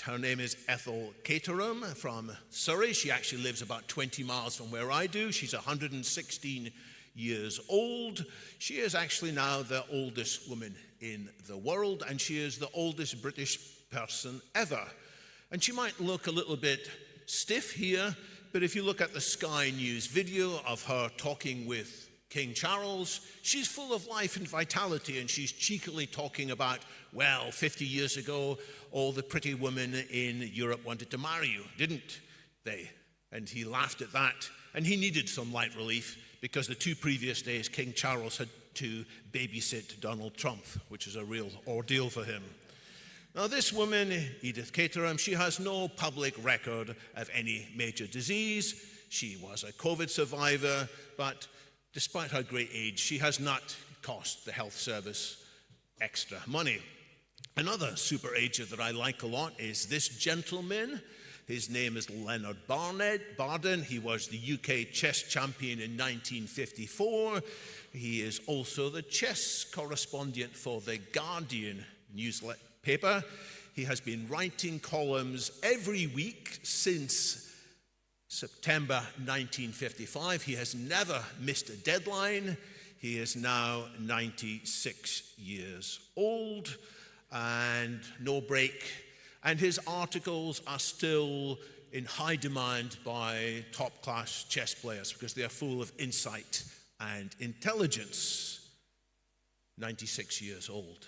Her name is Ethel Caterham from Surrey. She actually lives about 20 miles from where I do. She's 116 years old. She is actually now the oldest woman in the world, and she is the oldest British person ever. And she might look a little bit stiff here, but if you look at the Sky News video of her talking with King Charles, she's full of life and vitality, and she's cheekily talking about, well, 50 years ago, all the pretty women in Europe wanted to marry you, didn't they? And he laughed at that, and he needed some light relief because the 2 previous days, King Charles had to babysit Donald Trump, which is a real ordeal for him. Now, this woman, Edith Caterham, she has no public record of any major disease. She was a COVID survivor, but despite her great age, she has not cost the health service extra money. Another super ager that I like a lot is this gentleman. His name is Leonard Barden. He was the UK chess champion in 1954. He is also the chess correspondent for The Guardian newspaper. He has been writing columns every week since September 1955. He has never missed a deadline. He is now 96 years old and no break. And his articles are still in high demand by top-class chess players because they are full of insight and intelligence. 96 years old.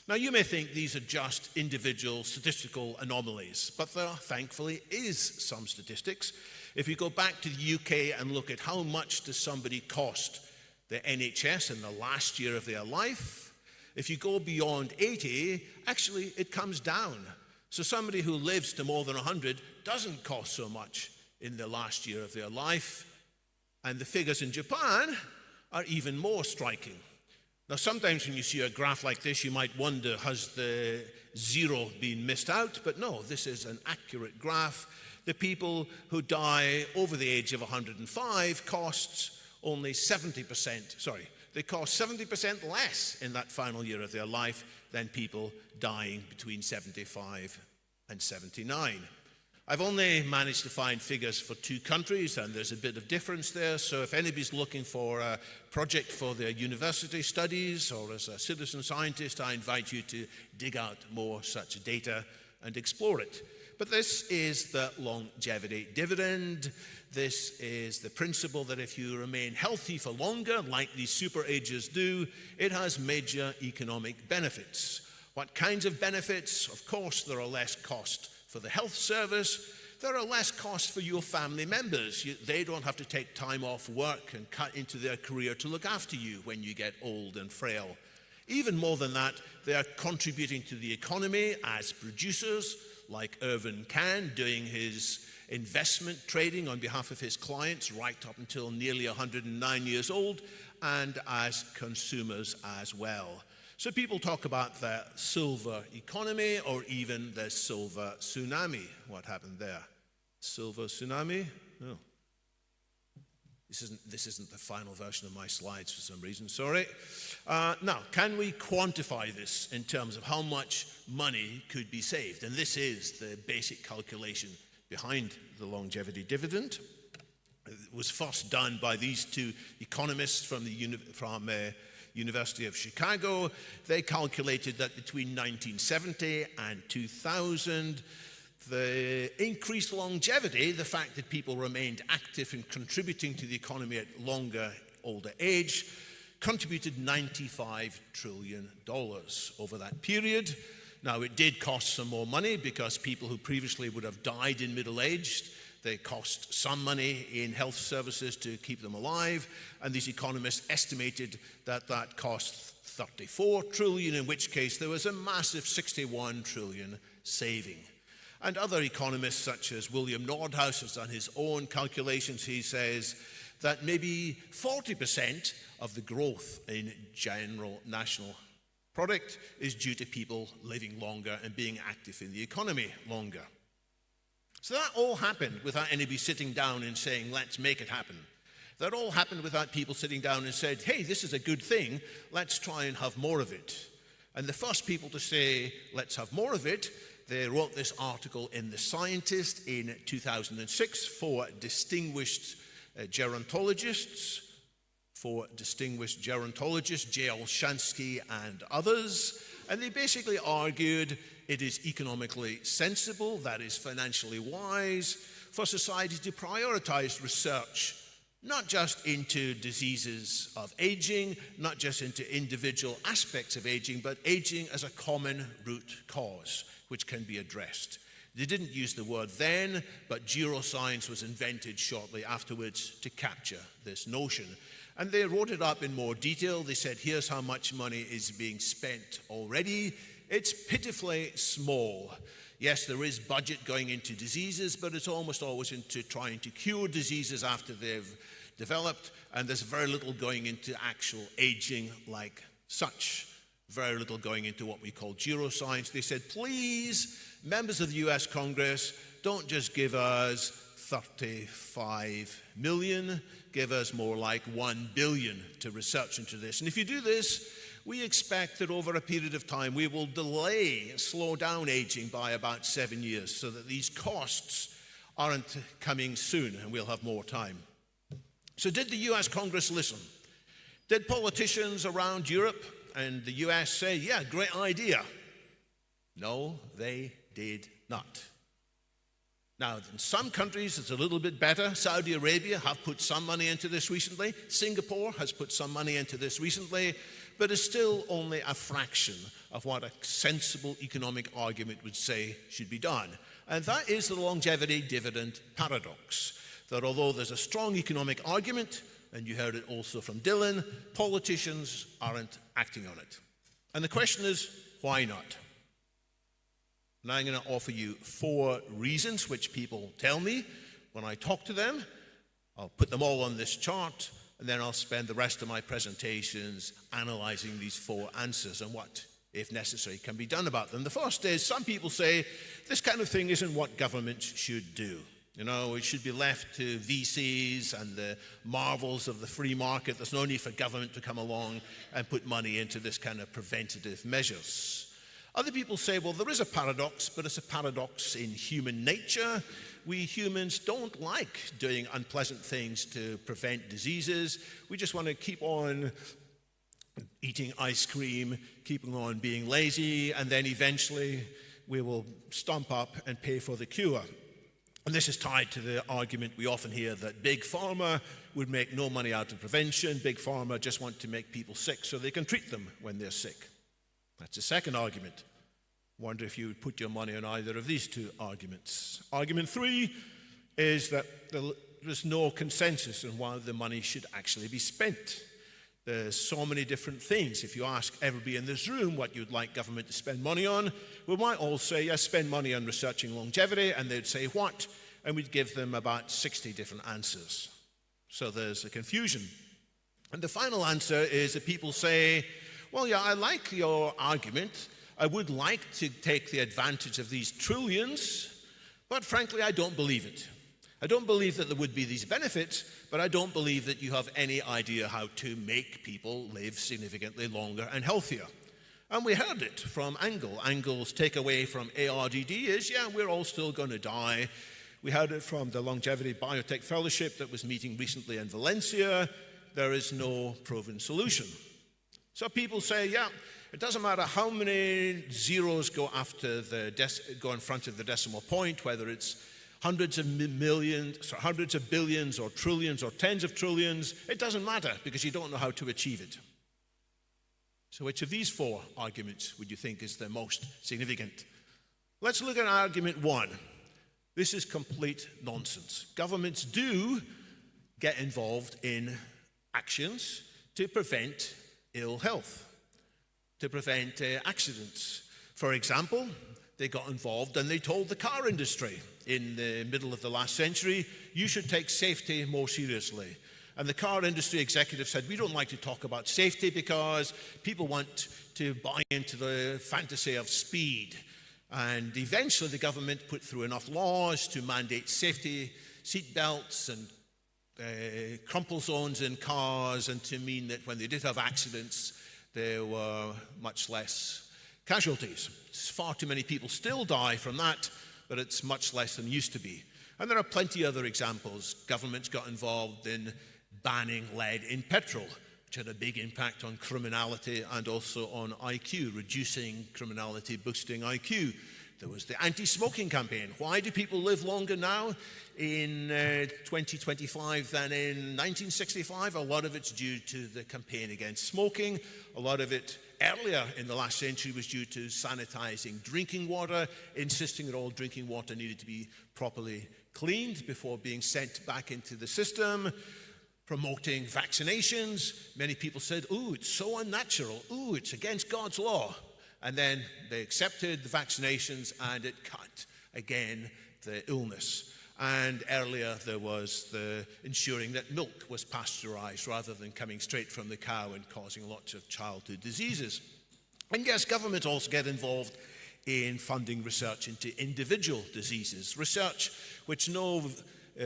Now, you may think these are just individual statistical anomalies, but there thankfully is some statistics. If you go back to the UK and look at how much does somebody cost the NHS in the last year of their life, if you go beyond 80, actually it comes down. So somebody who lives to more than 100 doesn't cost so much in the last year of their life. And the figures in Japan are even more striking. Now, sometimes when you see a graph like this, you might wonder, has the zero been missed out? But no, this is an accurate graph. The people who die over the age of 105 costs only 70%, they cost 70% less in that final year of their life than people dying between 75 and 79. I've only managed to find figures for 2 countries, and there's a bit of difference there. So if anybody's looking for a project for their university studies or as a citizen scientist, I invite you to dig out more such data and explore it. But this is the longevity dividend. This is the principle that if you remain healthy for longer, like these super agers do, it has major economic benefits. What kinds of benefits? Of course, there are less cost for the health service. There are less costs for your family members. They don't have to take time off work and cut into their career to look after you when you get old and frail. Even more than that, they are contributing to the economy as producers, like Irvin Kahn, doing his investment trading on behalf of his clients right up until nearly 109 years old, and as consumers as well. So people talk about the silver economy or even the silver tsunami. What happened there? Silver tsunami? Oh. This isn't the final version of my slides for some reason, sorry. Now, can we quantify this in terms of how much money could be saved? And this is the basic calculation behind the longevity dividend. It was first done by these 2 economists from the University of Chicago. They calculated that between 1970 and 2000, the increased longevity, the fact that people remained active and contributing to the economy at longer, older age, contributed $95 trillion over that period. Now, it did cost some more money because people who previously would have died in middle age, they cost some money in health services to keep them alive, and these economists estimated that that cost $34 trillion, in which case there was a massive $61 trillion saving. And other economists, such as William Nordhaus, has done his own calculations. He says that maybe 40% of the growth in general national product is due to people living longer and being active in the economy longer. So that all happened without anybody sitting down and saying, let's make it happen. That all happened without people sitting down and said, hey, this is a good thing, let's try and have more of it. And the first people to say, let's have more of it, they wrote this article in The Scientist in 2006 for distinguished gerontologists, J.L. Shansky and others. And they basically argued it is economically sensible, that is financially wise, for society to prioritize research, not just into diseases of aging, not just into individual aspects of aging, but aging as a common root cause, which can be addressed. They didn't use the word then, but geroscience was invented shortly afterwards to capture this notion. And they wrote it up in more detail. They said, here's how much money is being spent already. It's pitifully small. Yes, there is budget going into diseases, but it's almost always into trying to cure diseases after they've developed, and there's very little going into actual aging like such. Very little going into what we call geroscience. They said, please, members of the US Congress, don't just give us 35 million, give us more like 1 billion to research into this. And if you do this, we expect that over a period of time, we will slow down aging by about 7 years so that these costs aren't coming soon and we'll have more time. So did the US Congress listen? Did politicians around Europe and the US say, yeah, great idea? No, they did not. Now, in some countries, it's a little bit better. Saudi Arabia have put some money into this recently. Singapore has put some money into this recently, but it's still only a fraction of what a sensible economic argument would say should be done. And that is the longevity dividend paradox, that although there's a strong economic argument, and you heard it also from Dylan, politicians aren't acting on it. And the question is, why not? Now I'm going to offer you 4 reasons which people tell me when I talk to them. I'll put them all on this chart, and then I'll spend the rest of my presentations analyzing these 4 answers and what, if necessary, can be done about them. The first is, some people say, this kind of thing isn't what governments should do. You know, it should be left to VCs and the marvels of the free market. There's no need for government to come along and put money into this kind of preventative measures. Other people say, well, there is a paradox, but it's a paradox in human nature. We humans don't like doing unpleasant things to prevent diseases. We just want to keep on eating ice cream, keeping on being lazy, and then eventually we will stomp up and pay for the cure. And this is tied to the argument we often hear that Big Pharma would make no money out of prevention. Big Pharma just want to make people sick so they can treat them when they're sick. That's the second argument. Wonder if you would put your money on either of these 2 arguments. Argument 3 is that there's no consensus on why the money should actually be spent. There's so many different things. If you ask everybody in this room what you'd like government to spend money on, we might all say, yes, spend money on researching longevity, and they'd say what? And we'd give them about 60 different answers. So there's a confusion. And the final answer is that people say, well, yeah, I like your argument. I would like to take the advantage of these trillions, but frankly, I don't believe it. I don't believe that there would be these benefits, but I don't believe that you have any idea how to make people live significantly longer and healthier. And we heard it from Angle. Angle's takeaway from ARDD is, yeah, we're all still going to die. We heard it from the Longevity Biotech Fellowship that was meeting recently in Valencia. There is no proven solution. So people say, yeah, it doesn't matter how many zeros go in front of the decimal point, whether it's hundreds of millions, or hundreds of billions, or trillions, or tens of trillions. It doesn't matter because you don't know how to achieve it. So which of these 4 arguments would you think is the most significant? Let's look at argument 1. This is complete nonsense. Governments do get involved in actions to prevent ill health, to prevent accidents. For example, they got involved and they told the car industry in the middle of the last century, you should take safety more seriously. And the car industry executive said, we don't like to talk about safety because people want to buy into the fantasy of speed. And eventually the government put through enough laws to mandate safety, seat belts and crumple zones in cars, and to mean that when they did have accidents, there were much less casualties. Far too many people still die from that, but it's much less than it used to be. And there are plenty of other examples. Governments got involved in banning lead in petrol, which had a big impact on criminality and also on IQ, reducing criminality, boosting IQ. There was the anti-smoking campaign. Why do people live longer now in 2025 than in 1965? A lot of it's due to the campaign against smoking. A lot of it earlier in the last century was due to sanitizing drinking water, insisting that all drinking water needed to be properly cleaned before being sent back into the system. Promoting vaccinations. Many people said, ooh, it's so unnatural. Ooh, it's against God's law. And then they accepted the vaccinations and it cut, again, the illness. And earlier there was the ensuring that milk was pasteurized rather than coming straight from the cow and causing lots of childhood diseases. And yes, governments also get involved in funding research into individual diseases. Research which no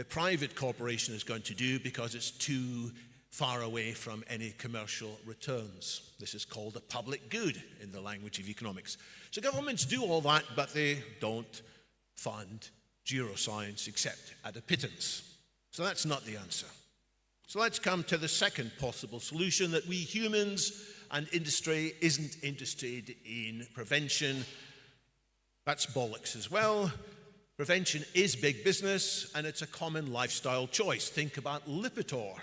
private corporation is going to do because it's too far away from any commercial returns. This is called a public good in the language of economics. So governments do all that, but they don't fund neuroscience except at a pittance. So that's not the answer. So let's come to the second possible solution, that we humans and industry isn't interested in prevention. That's bollocks as well. Prevention is big business, and it's a common lifestyle choice. Think about Lipitor.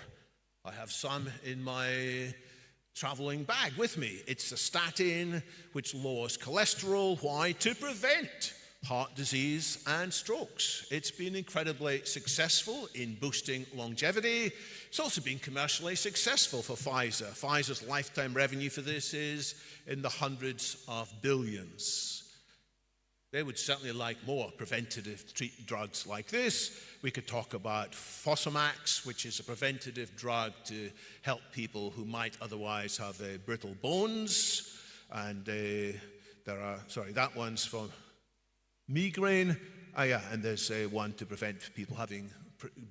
I have some in my traveling bag with me. It's a statin which lowers cholesterol. Why? To prevent heart disease and strokes. It's been incredibly successful in boosting longevity. It's also been commercially successful for Pfizer. Pfizer's lifetime revenue for this is in the hundreds of billions. They would certainly like more preventative drugs like this. We could talk about Fosamax, which is a preventative drug to help people who might otherwise have brittle bones. And that one's for migraine. And there's one to prevent people having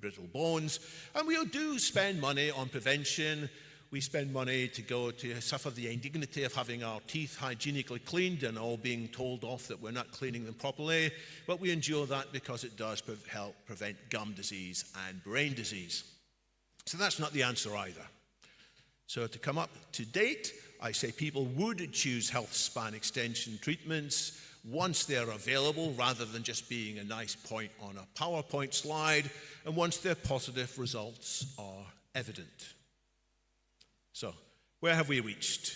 brittle bones. And we do spend money on prevention. We spend money to go to suffer the indignity of having our teeth hygienically cleaned and all being told off that we're not cleaning them properly. But we endure that because it does help prevent gum disease and brain disease. So that's not the answer either. So to come up to date, I say people would choose health span extension treatments once they're available rather than just being a nice point on a PowerPoint slide, and once their positive results are evident. So, where have we reached?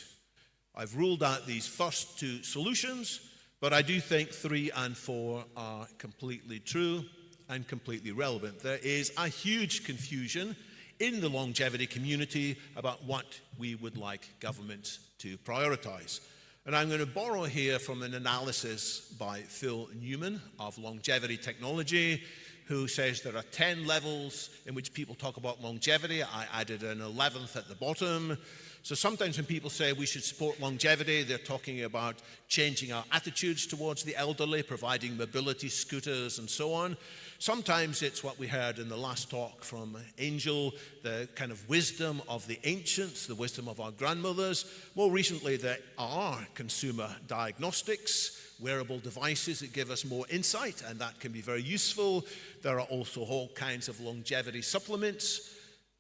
I've ruled out these first two solutions, but I do think 3 and 4 are completely true and completely relevant. There is a huge confusion in the longevity community about what we would like governments to prioritize. And I'm going to borrow here from an analysis by Phil Newman of longevity technology, who says there are 10 levels in which people talk about longevity. I added an 11th at the bottom. So sometimes when people say we should support longevity, they're talking about changing our attitudes towards the elderly, providing mobility scooters and so on. Sometimes it's what we heard in the last talk from Angel, the kind of wisdom of the ancients, the wisdom of our grandmothers. More recently, there are consumer diagnostics, wearable devices that give us more insight, and that can be very useful. There are also all kinds of longevity supplements,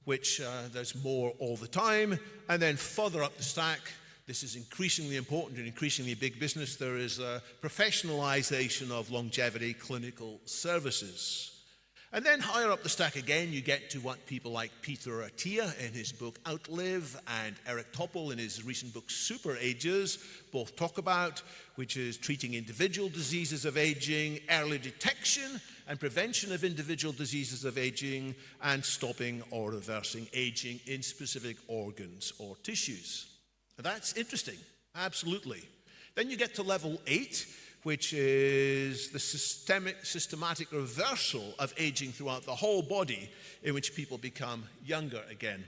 which there's more all the time. And then further up the stack, this is increasingly important and increasingly big business, there is a professionalization of longevity clinical services. And then higher up the stack again, you get to what people like Peter Attia in his book Outlive and Eric Topol in his recent book Super Ages both talk about, which is treating individual diseases of aging, early detection and prevention of individual diseases of aging, and stopping or reversing aging in specific organs or tissues. That's interesting, absolutely. Then you get to level 8, which is the systematic reversal of aging throughout the whole body, in which people become younger again.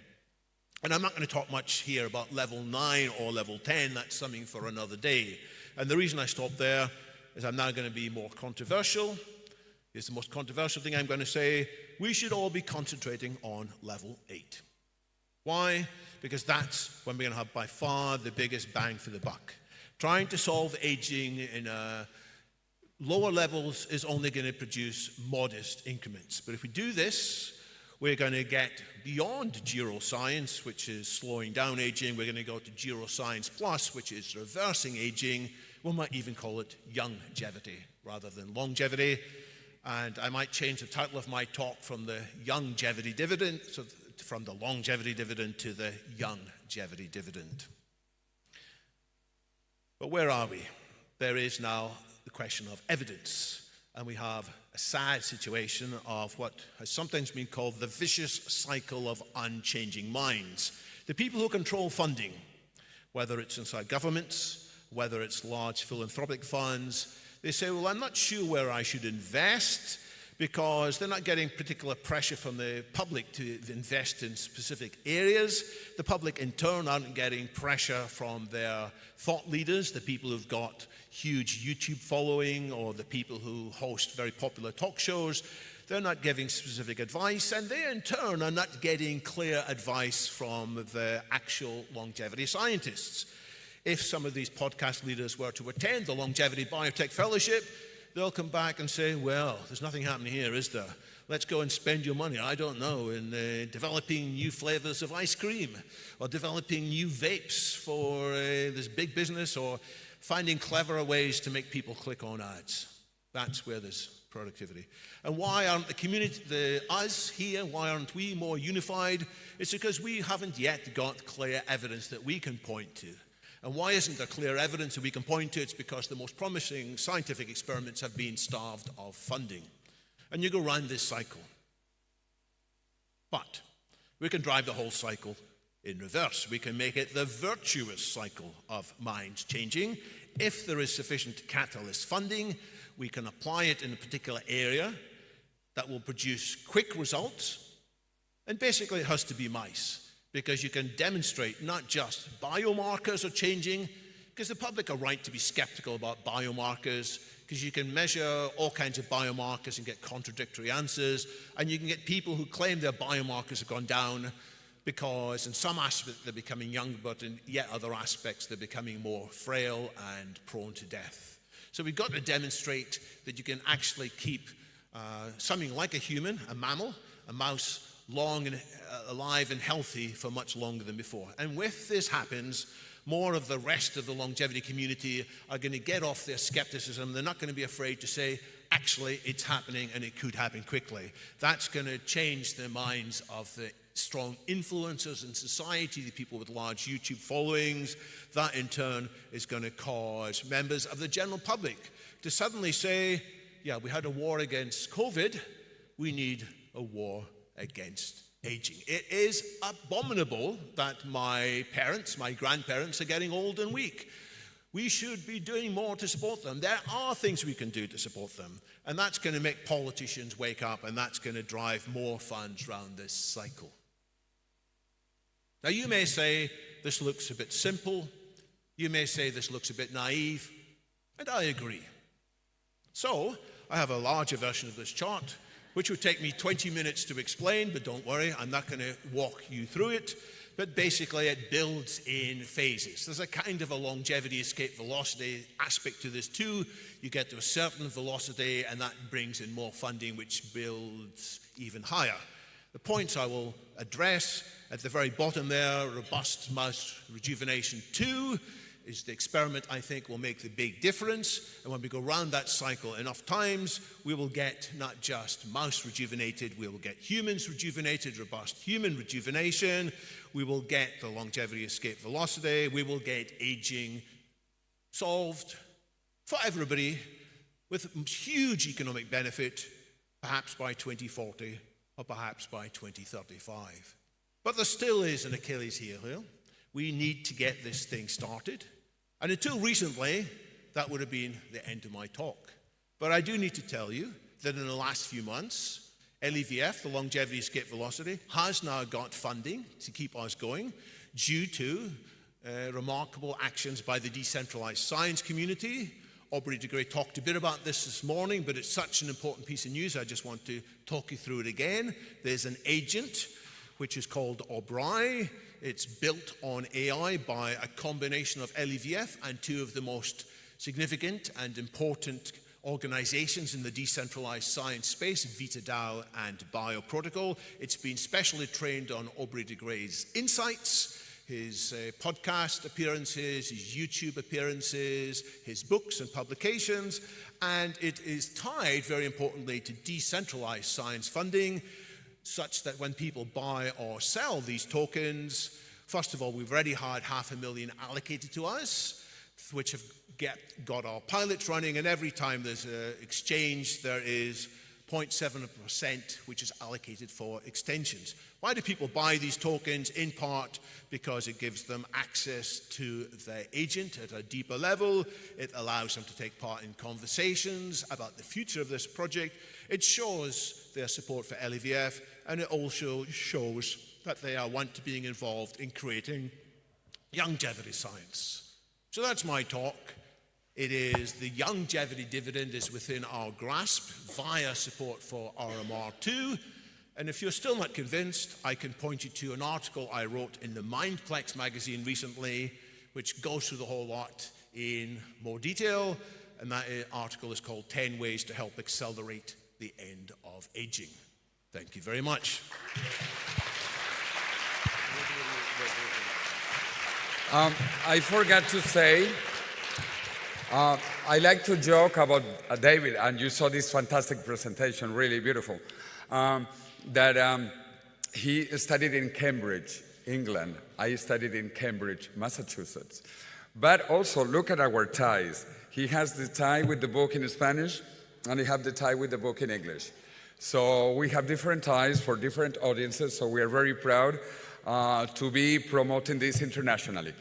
And I'm not going to talk much here about level 9 or level 10, that's something for another day. And the reason I stopped there is I'm now going to be more controversial. It's the most controversial thing I'm going to say. We should all be concentrating on level 8. Why? Because that's when we're going to have by far the biggest bang for the buck. Trying to solve aging in lower levels is only going to produce modest increments. But if we do this, we're going to get beyond geroscience, which is slowing down aging. We're going to go to geroscience plus, which is reversing aging. We might even call it youngevity rather than longevity. And I might change the title of my talk from the youngevity dividend, so from the longevity dividend to the youngevity dividend. But where are we? There is now the question of evidence. And we have a sad situation of what has sometimes been called the vicious cycle of unchanging minds. The people who control funding, whether it's inside governments, whether it's large philanthropic funds, they say, well, I'm not sure where I should invest because they're not getting particular pressure from the public to invest in specific areas. The public, in turn, aren't getting pressure from their thought leaders, the people who've got huge YouTube following or the people who host very popular talk shows. They're not giving specific advice, and they, in turn, are not getting clear advice from the actual longevity scientists. If some of these podcast leaders were to attend the Longevity Biotech Fellowship, they'll come back and say, well, there's nothing happening here, is there? Let's go and spend your money, I don't know, in developing new flavors of ice cream or developing new vapes for this big business or finding cleverer ways to make people click on ads. That's where there's productivity. And why aren't the community, us here, why aren't we more unified? It's because we haven't yet got clear evidence that we can point to. And why isn't there clear evidence that we can point to? It's because the most promising scientific experiments have been starved of funding. And you go round this cycle. But we can drive the whole cycle in reverse. We can make it the virtuous cycle of minds changing. If there is sufficient catalyst funding, we can apply it in a particular area that will produce quick results. And basically it has to be mice, because you can demonstrate not just biomarkers are changing, because the public are right to be skeptical about biomarkers, because you can measure all kinds of biomarkers and get contradictory answers, and you can get people who claim their biomarkers have gone down because in some aspects they're becoming younger, but in yet other aspects they're becoming more frail and prone to death. So we've got to demonstrate that you can actually keep something like a human, a mammal, a mouse, long and alive and healthy for much longer than before. And if this happens, more of the rest of the longevity community are going to get off their skepticism. They're not going to be afraid to say, actually, it's happening and it could happen quickly. That's going to change the minds of the strong influencers in society, the people with large YouTube followings. That, in turn, is going to cause members of the general public to suddenly say, yeah, we had a war against COVID. We need a war against aging. It is abominable that my parents, my grandparents, are getting old and weak. We should be doing more to support them. There are things we can do to support them, and that's going to make politicians wake up, and that's going to drive more funds around this cycle. Now, you may say this looks a bit simple. You may say this looks a bit naive, and I agree. So, I have a larger version of this chart, which would take me 20 minutes to explain, but don't worry, I'm not going to walk you through it. But basically, it builds in phases. There's a kind of a longevity escape velocity aspect to this too. You get to a certain velocity, and that brings in more funding, which builds even higher. The points I will address at the very bottom there, Robust Mouse Rejuvenation 2, is the experiment I think will make the big difference. And when we go around that cycle enough times, we will get not just mouse rejuvenated, we will get humans rejuvenated, robust human rejuvenation. We will get the longevity escape velocity. We will get aging solved for everybody with huge economic benefit, perhaps by 2040 or perhaps by 2035. But there still is an Achilles heel here. We need to get this thing started. And until recently, that would have been the end of my talk. But I do need to tell you that in the last few months, LEVF, the Longevity Escape Velocity, has now got funding to keep us going due to remarkable actions by the decentralized science community. Aubrey de Grey talked a bit about this morning, but it's such an important piece of news, I just want to talk you through it again. There's an agent which is called Aubrey. It's built on AI by a combination of LEVF and two of the most significant and important organizations in the decentralized science space, Vita and Bioprotocol. It's been specially trained on Aubrey de Grey's insights, his podcast appearances, his YouTube appearances, his books and publications, and it is tied, very importantly, to decentralized science funding, such that when people buy or sell these tokens, first of all, we've already had $500,000 allocated to us, which have got our pilots running, and every time there's an exchange, there is 0.7% which is allocated for extensions. Why do people buy these tokens? In part because it gives them access to their agent at a deeper level. It allows them to take part in conversations about the future of this project. It shows their support for LEVF, and it also shows that they want to being involved in creating longevity science. So that's my talk. It is the longevity dividend is within our grasp via support for RMR2. And if you're still not convinced, I can point you to an article I wrote in the Mindplex magazine recently, which goes through the whole lot in more detail. And that article is called 10 Ways to Help Accelerate the End of Aging. Thank you very much. I forgot to say, I like to joke about David, and you saw this fantastic presentation, really beautiful, that he studied in Cambridge, England. I studied in Cambridge, Massachusetts. But also, look at our ties. He has the tie with the book in Spanish, and he has the tie with the book in English. So we have different ties for different audiences, so we are very proud to be promoting this internationally.